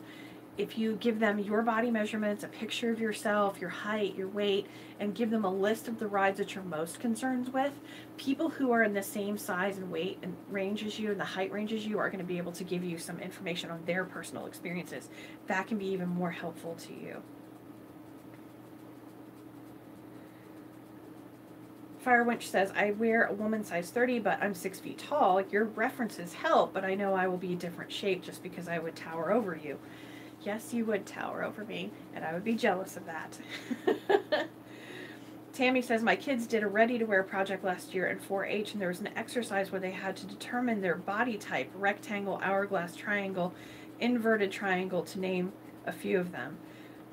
Speaker 1: If you give them your body measurements, a picture of yourself, your height, your weight, and give them a list of the rides that you're most concerned with, people who are in the same size and weight and range as you and the height range as you are going to be able to give you some information on their personal experiences. That can be even more helpful to you. Firewinch says, I wear a woman size 30, but I'm 6 feet tall. Your references help, but I know I will be a different shape just because I would tower over you. Yes, you would tower over me, and I would be jealous of that. Tammy says, my kids did a ready-to-wear project last year in 4-H, and there was an exercise where they had to determine their body type: rectangle, hourglass, triangle, inverted triangle, to name a few of them.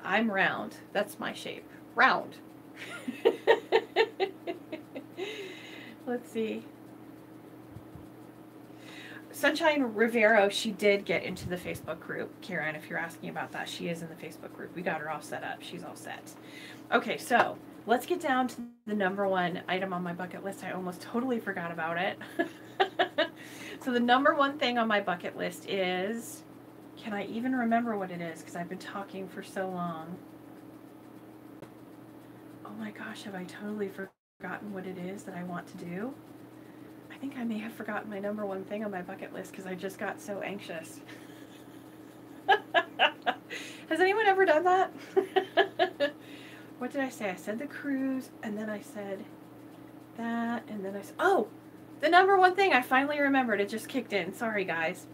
Speaker 1: I'm round. That's my shape. Round. Let's see. Sunshine Rivero, she did get into the Facebook group. Karen, if you're asking about that, she is in the Facebook group. We got her all set up. She's all set. Okay, so let's get down to the number one item on my bucket list. I almost totally forgot about it. So the number one thing on my bucket list is, can I even remember what it is? Because I've been talking for so long. Oh my gosh, have I totally forgotten what it is that I want to do? I think I may have forgotten my number one thing on my bucket list because I just got so anxious. Has anyone ever done that? What did I say? I said the cruise, and then I said that, and then I said, oh, the number one thing, I finally remembered. It just kicked in. Sorry, guys.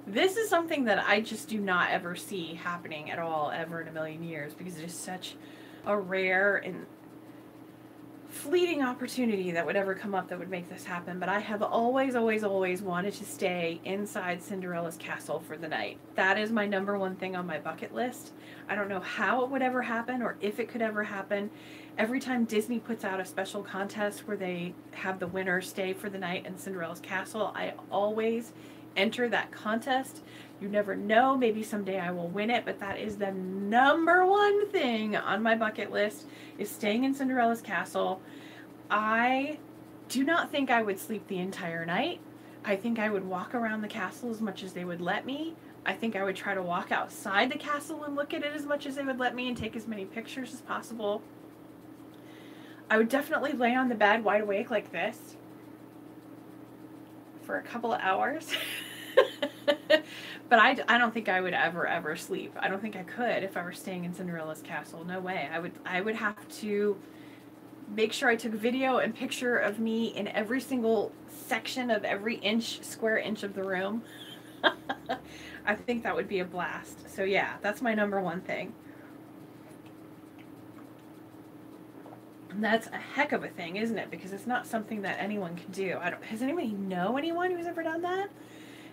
Speaker 1: This is something that I just do not ever see happening at all, ever in a million years, because it is such a rare and fleeting opportunity that would ever come up that would make this happen. But I have always, always, always wanted to stay inside Cinderella's castle for the night. That is my number one thing on my bucket list. I don't know how it would ever happen or if it could ever happen. Every time Disney puts out a special contest where they have the winner stay for the night in Cinderella's castle, I always enter that contest. You never know, maybe someday I will win it, but that is the number one thing on my bucket list, is staying in Cinderella's castle. I do not think I would sleep the entire night. I think I would walk around the castle as much as they would let me. I think I would try to walk outside the castle and look at it as much as they would let me and take as many pictures as possible. I would definitely lay on the bed wide awake like this for a couple of hours. But I don't think I would ever sleep. I don't think I could if I were staying in Cinderella's castle. No way. I would have to make sure I took video and picture of me in every single section of every square inch of the room. I think that would be a blast. So yeah, that's my number one thing. And that's a heck of a thing, isn't it? Because it's not something that anyone can do. Has anybody know anyone who's ever done that?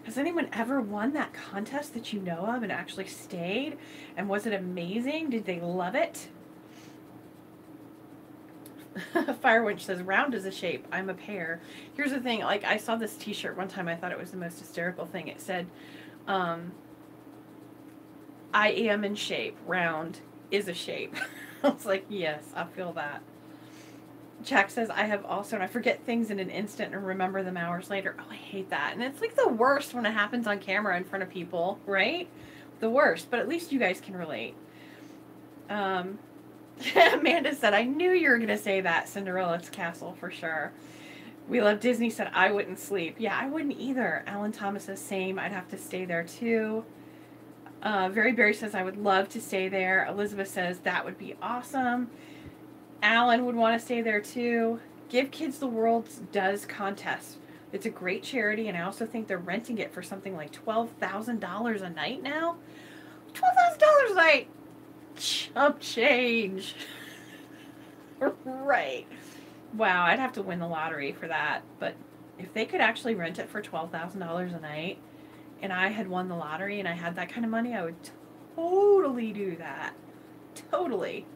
Speaker 1: Has anyone ever won that contest that you know of and actually stayed? And was it amazing? Did they love it? Firewinch says, round is a shape. I'm a pear. Here's the thing. Like, I saw this t-shirt one time. I thought it was the most hysterical thing. It said, I am in shape. Round is a shape. I was like, yes, I feel that. Jack says, I have also, and I forget things in an instant and remember them hours later. Oh, I hate that. And it's like the worst when it happens on camera in front of people, right? The worst, but at least you guys can relate. Amanda said, I knew you were going to say that, Cinderella's castle, for sure. We Love Disney said, I wouldn't sleep. Yeah, I wouldn't either. Alan Thomas says, same. I'd have to stay there too. Very Berry says, I would love to stay there. Elizabeth says, that would be awesome. Alan would want to stay there too. Give Kids the World does contest. It's a great charity, and I also think they're renting it for something like $12,000 a night now. $12,000 a night! Chump change. Right. Wow, I'd have to win the lottery for that. But if they could actually rent it for $12,000 a night, and I had won the lottery and I had that kind of money, I would totally do that. Totally.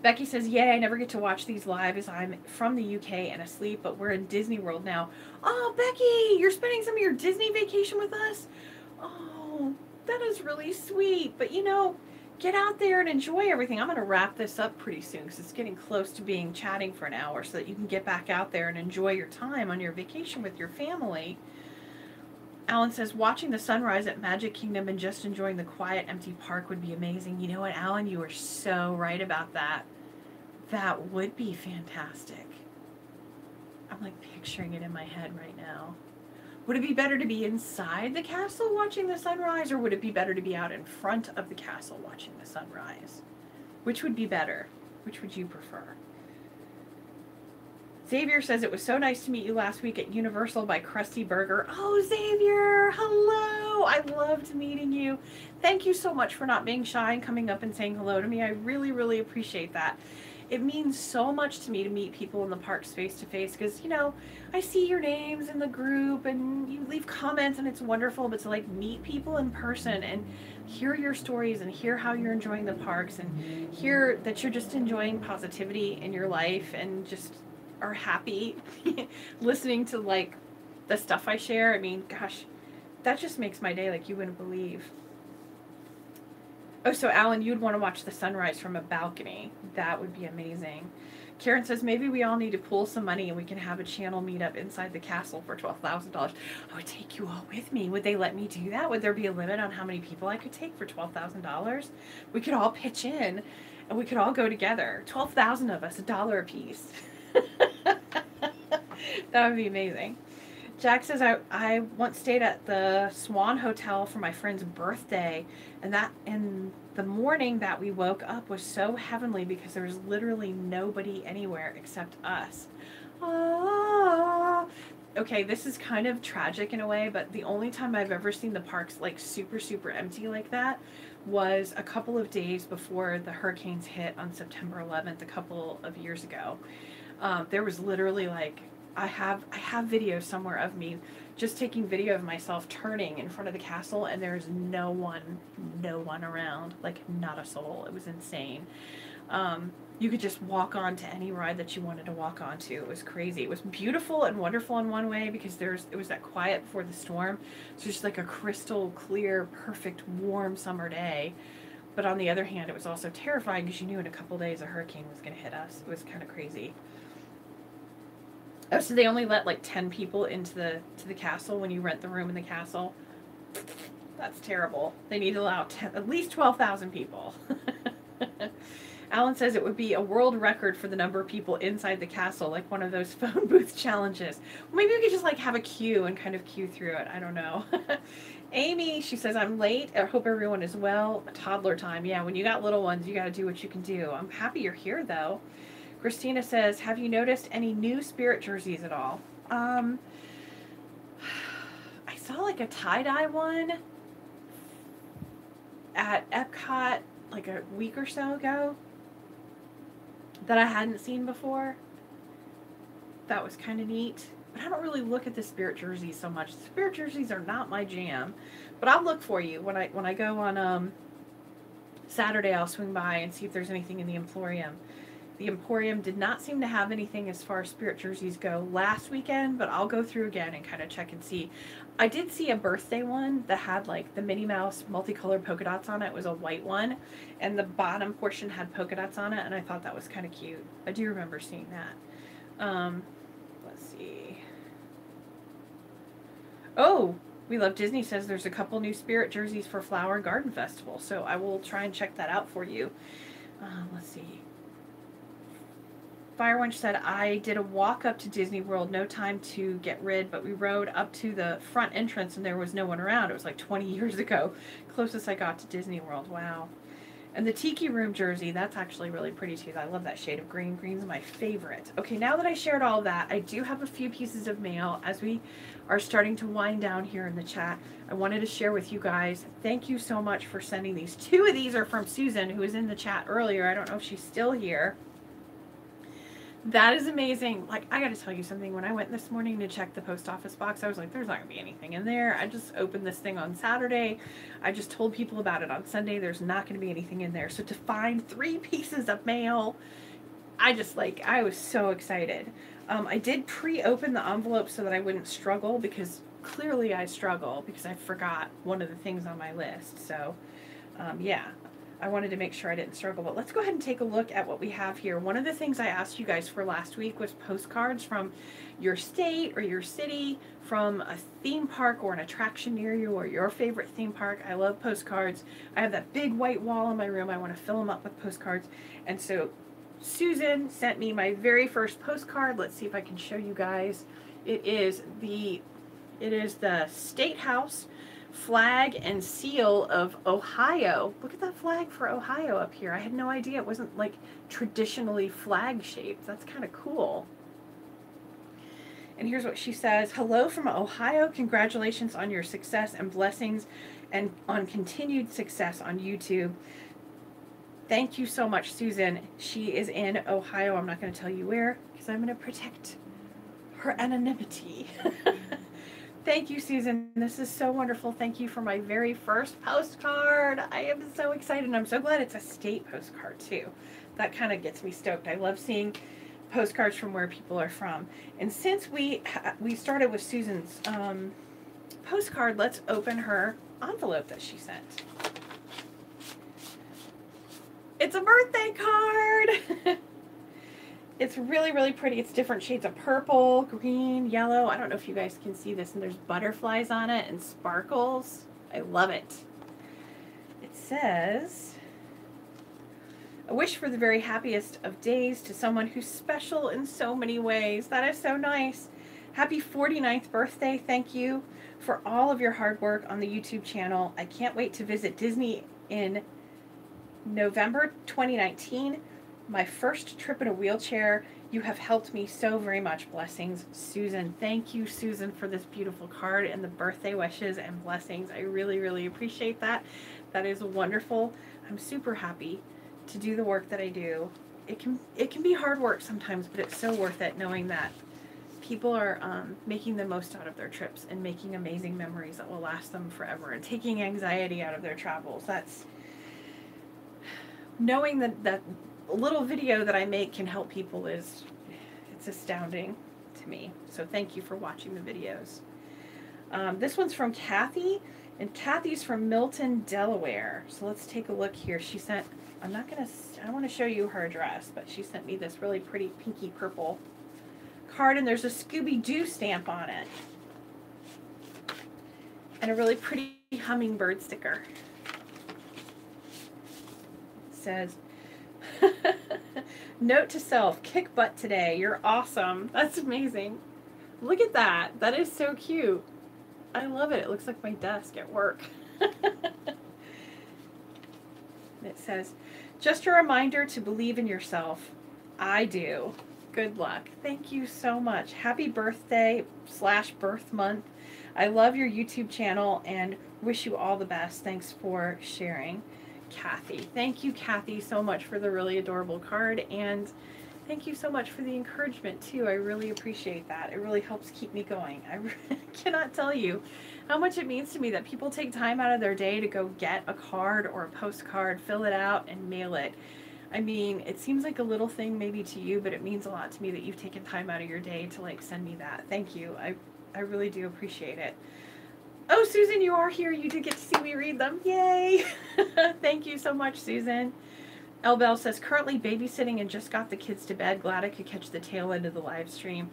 Speaker 1: Becky says, yay, I never get to watch these live as I'm from the UK and asleep, but we're in Disney World now. Oh, Becky, you're spending some of your Disney vacation with us? Oh, that is really sweet. But, you know, get out there and enjoy everything. I'm going to wrap this up pretty soon because it's getting close to being chatting for an hour so that you can get back out there and enjoy your time on your vacation with your family. Alan says, watching the sunrise at Magic Kingdom and just enjoying the quiet, empty park would be amazing. You know what, Alan? You are so right about that. That would be fantastic. I'm like picturing it in my head right now. Would it be better to be inside the castle watching the sunrise, or would it be better to be out in front of the castle watching the sunrise? Which would be better? Which would you prefer? Xavier says, it was so nice to meet you last week at Universal by Krusty Burger. Oh, Xavier, hello. I loved meeting you. Thank you so much for not being shy and coming up and saying hello to me. I really, really appreciate that. It means so much to me to meet people in the parks face to face because, you know, I see your names in the group and you leave comments and it's wonderful, but to like meet people in person and hear your stories and hear how you're enjoying the parks and hear that you're just enjoying positivity in your life and just are happy listening to like the stuff I share. I mean, gosh, that just makes my day like you wouldn't believe. Oh, so Alan, you'd want to watch the sunrise from a balcony. That would be amazing. Karen says, maybe we all need to pool some money and we can have a channel meetup inside the castle for $12,000. I would take you all with me. Would they let me do that? Would there be a limit on how many people I could take for $12,000? We could all pitch in and we could all go together. 12,000 of us, $1 a piece. That would be amazing. Jack says, I once stayed at the Swan Hotel for my friend's birthday, and the morning that we woke up was so heavenly because there was literally nobody anywhere except us. Ah. Okay, this is kind of tragic in a way, but the only time I've ever seen the parks like super, super empty like that was a couple of days before the hurricanes hit on September 11th a couple of years ago. There was literally like, I have videos somewhere of me just taking video of myself turning in front of the castle, and there's no one around, like not a soul. It was insane. You could just walk on to any ride that you wanted to walk onto. It was crazy. It was beautiful and wonderful in one way because it was that quiet before the storm. So just like a crystal clear, perfect, warm summer day. But on the other hand, it was also terrifying because you knew in a couple days a hurricane was going to hit us. It was kind of crazy. Oh, so they only let like 10 people into the castle when you rent the room in the castle? That's terrible. They need to allow at least 12,000 people. Alan says it would be a world record for the number of people inside the castle, like one of those phone booth challenges. Well, maybe we could just like have a queue and kind of queue through it. I don't know. Amy, she says, I'm late. I hope everyone is well. Toddler time. Yeah, when you got little ones, you got to do what you can do. I'm happy you're here, though. Christina says, have you noticed any new spirit jerseys at all? I saw like a tie-dye one at Epcot like a week or so ago that I hadn't seen before. That was kind of neat. But I don't really look at the spirit jerseys so much. The spirit jerseys are not my jam. But I'll look for you when I go on Saturday. I'll swing by and see if there's anything in the Emporium. The Emporium did not seem to have anything as far as spirit jerseys go last weekend, but I'll go through again and kind of check and see. I did see a birthday one that had like the Minnie Mouse multicolored polka dots on it. It was a white one, and the bottom portion had polka dots on it, and I thought that was kind of cute. I do remember seeing that. Let's see. Oh, We Love Disney says there's a couple new spirit jerseys for Flower Garden Festival, so I will try and check that out for you. Let's see. Firewinch said, I did a walk up to Disney World, no time to get rid, but we rode up to the front entrance and there was no one around. It was like 20 years ago. Closest I got to Disney World. Wow. And the Tiki Room jersey, that's actually really pretty too. I love that shade of green. Green's my favorite. Okay, now that I shared all of that, I do have a few pieces of mail as we are starting to wind down here in the chat. I wanted to share with you guys. Thank you so much for sending these. 2 of these are from Susan, who was in the chat earlier. I don't know if she's still here. That is amazing. Like, I got to tell you something. When I went this morning to check the post office box, I was like, there's not going to be anything in there. I just opened this thing on Saturday. I just told people about it on Sunday. There's not going to be anything in there. So to find 3 pieces of mail, I was so excited. I did pre-open the envelope so that I wouldn't struggle, because clearly I struggle because I forgot one of the things on my list. So, yeah. I wanted to make sure I didn't struggle, but let's go ahead and take a look at what we have here. One of the things I asked you guys for last week was postcards from your state or your city, from a theme park or an attraction near you, or your favorite theme park. I love postcards. I have that big white wall in my room. I want to fill them up with postcards. And so Susan sent me my very first postcard. Let's see if I can show you guys. It is the State House flag and seal of Ohio. Look at that flag for Ohio up here. I had no idea it wasn't like traditionally flag shaped. That's kind of cool. And here's what she says. Hello from Ohio. Congratulations on your success and blessings, and on continued success on YouTube. Thank you so much, Susan. She is in Ohio. I'm not going to tell you where because I'm going to protect her anonymity. Thank you, Susan. This is so wonderful. Thank you for my very first postcard. I am so excited, and I'm so glad it's a state postcard, too. That kind of gets me stoked. I love seeing postcards from where people are from. And since we started with Susan's postcard, let's open her envelope that she sent. It's a birthday card. It's really, really pretty. It's different shades of purple, green, yellow. I don't know if you guys can see this, and there's butterflies on it and sparkles. I love it. It says, "A wish for the very happiest of days to someone who's special in so many ways." That is so nice. Happy 49th birthday. Thank you for all of your hard work on the YouTube channel. I can't wait to visit Disney in November 2019. My first trip in a wheelchair. You have helped me so very much. Blessings, Susan. Thank you, Susan, for this beautiful card and the birthday wishes and blessings. I really, really appreciate that. That is wonderful. I'm super happy to do the work that I do. It can be hard work sometimes, but it's so worth it knowing that people are making the most out of their trips and making amazing memories that will last them forever and taking anxiety out of their travels. That's knowing that little video that I make can help people it's astounding to me. So thank you for watching the videos. This one's from Kathy, and Kathy's from Milton, Delaware. So let's take a look here. She sent, I don't want to show you her address, but she sent me this really pretty pinky purple card, and there's a Scooby-Doo stamp on it. And a really pretty hummingbird sticker. It says, "Note to self, kick butt today. You're awesome." That's amazing. Look at that. That is so cute. I love it. It looks like my desk at work. It says, "Just a reminder to believe in yourself. I do. Good luck." Thank you so much. Happy birthday / birth month. I love your YouTube channel and wish you all the best. Thanks for sharing, Kathy. Thank you, Kathy, so much for the really adorable card, and thank you so much for the encouragement too. I really appreciate that. It really helps keep me going. I cannot tell you how much it means to me that people take time out of their day to go get a card or a postcard, fill it out, and mail it. I mean, it seems like a little thing maybe to you, but it means a lot to me that you've taken time out of your day to like send me that. Thank you. I really do appreciate it. Oh, Susan, you are here. You did get to see me read them. Yay! Thank you so much, Susan. Elbel says, "Currently babysitting and just got the kids to bed. Glad I could catch the tail end of the live stream."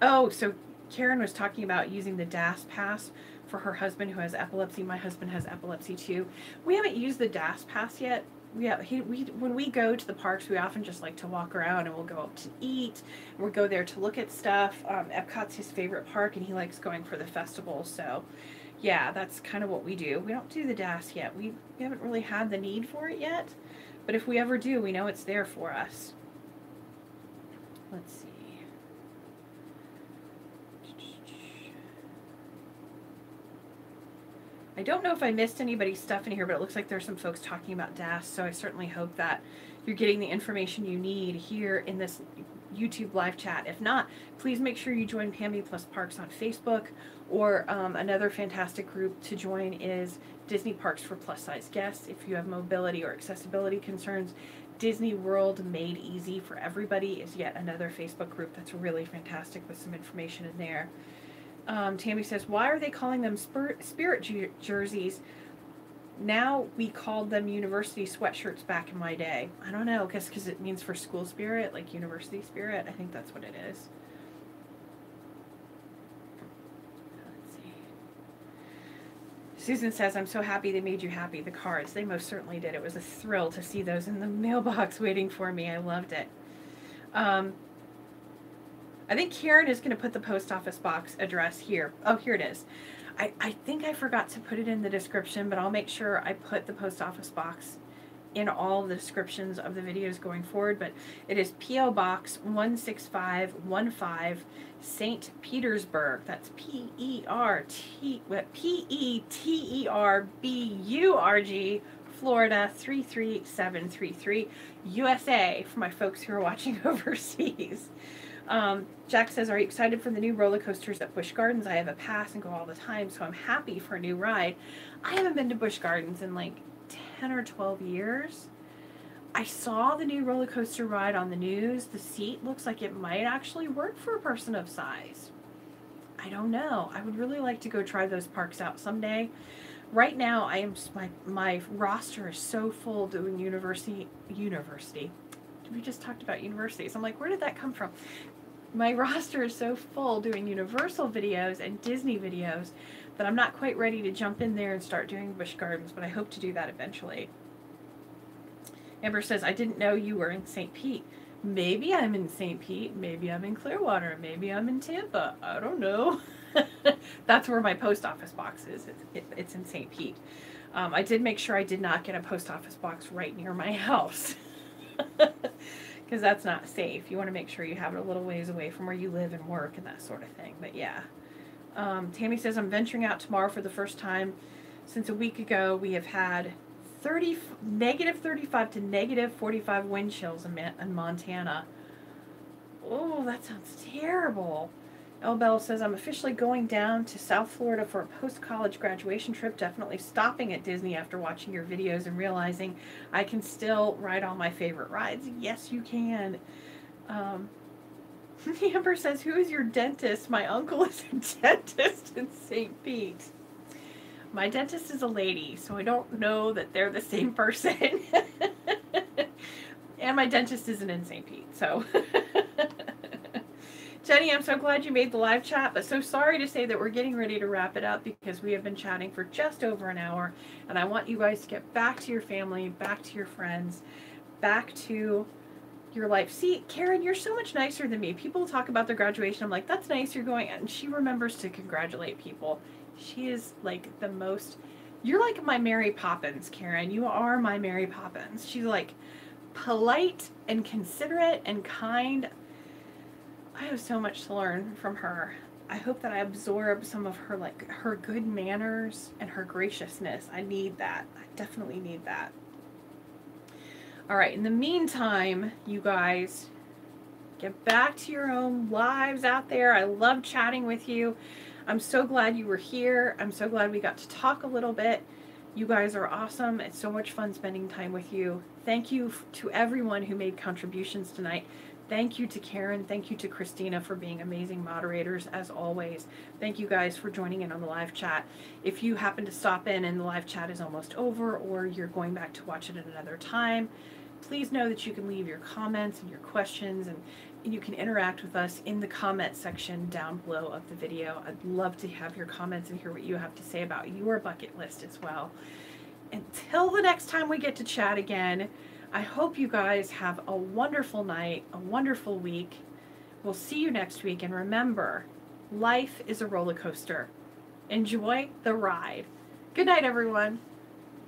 Speaker 1: Oh, so Karen was talking about using the DAS pass for her husband who has epilepsy. My husband has epilepsy too. We haven't used the DAS pass yet. When we go to the parks, we often just like to walk around, and we'll go out to eat. We'll go there to look at stuff. Epcot's his favorite park, and he likes going for the festival. So, yeah, that's kind of what we do. We don't do the DAS yet. We haven't really had the need for it yet. But if we ever do, we know it's there for us. Let's see. I don't know if I missed anybody's stuff in here, but it looks like there's some folks talking about DAS, so I certainly hope that you're getting the information you need here in this YouTube live chat. If not, please make sure you join pammieplusparks on Facebook, or another fantastic group to join is Disney Parks for Plus Size Guests. If you have mobility or accessibility concerns, Disney World Made Easy for Everybody is yet another Facebook group that's really fantastic with some information in there. Tammy says, "Why are they calling them spirit jerseys? Now we called them university sweatshirts back in my day." I don't know, because it means for school spirit, like university spirit. I think that's what it is. Let's see. Susan says, "I'm so happy they made you happy. The cards, they most certainly did. It was a thrill to see those in the mailbox waiting for me. I loved it." I think Karen is going to put the post office box address here. Oh, here it is. I think I forgot to put it in the description, but I'll make sure I put the post office box in all the descriptions of the videos going forward. But it is P.O. Box 16515, St. Petersburg. That's Petersburg, Florida 33733, USA, for my folks who are watching overseas. Jack says, "Are you excited for the new roller coasters at Busch Gardens? I have a pass and go all the time, so I'm happy for a new ride." I haven't been to Busch Gardens in like 10 or 12 years. I saw the new roller coaster ride on the news. The seat looks like it might actually work for a person of size. I don't know. I would really like to go try those parks out someday. Right now, my roster is so full doing university. We just talked about universities. I'm like, where did that come from? My roster is so full doing Universal videos and Disney videos that I'm not quite ready to jump in there and start doing Busch Gardens, but I hope to do that eventually. Amber says, I didn't know you were in St. Pete. Maybe I'm in St. Pete. Maybe I'm in Clearwater. Maybe I'm in Tampa. I don't know. That's where my post office box is. It's in St. Pete. I did make sure I did not get a post office box right near my house. Because that's not safe. You want to make sure you have it a little ways away from where you live and work and that sort of thing. But yeah. Tammy says, I'm venturing out tomorrow for the first time since a week ago. We have had negative 35 to negative 45 wind chills in Montana. Oh, that sounds terrible. Elbell says, I'm officially going down to South Florida for a post-college graduation trip, definitely stopping at Disney after watching your videos and realizing I can still ride all my favorite rides. Yes, you can. Amber says, who is your dentist? My uncle is a dentist in St. Pete. My dentist is a lady, so I don't know that they're the same person. And my dentist isn't in St. Pete, so... Jenny, I'm so glad you made the live chat, but so sorry to say that we're getting ready to wrap it up because we have been chatting for just over an hour, and I want you guys to get back to your family, back to your friends, back to your life. See, Karen, you're so much nicer than me. People talk about their graduation. I'm like, that's nice, you're going, and she remembers to congratulate people. She is like the most, you're like my Mary Poppins, Karen. You are my Mary Poppins. She's like polite and considerate and kind. I have so much to learn from her. I hope that I absorb some of her, like, her good manners and her graciousness. I need that. I definitely need that. All right, in the meantime, you guys, get back to your own lives out there. I love chatting with you. I'm so glad you were here. I'm so glad we got to talk a little bit. You guys are awesome. It's so much fun spending time with you. Thank you to everyone who made contributions tonight. Thank you to Karen. Thank you to Christina for being amazing moderators, as always. Thank you guys for joining in on the live chat. If you happen to stop in and the live chat is almost over, or you're going back to watch it at another time, please know that you can leave your comments and your questions, and you can interact with us in the comment section down below of the video. I'd love to have your comments and hear what you have to say about your bucket list as well. Until the next time we get to chat again, I hope you guys have a wonderful night, a wonderful week. We'll see you next week. And remember, life is a roller coaster. Enjoy the ride. Good night, everyone.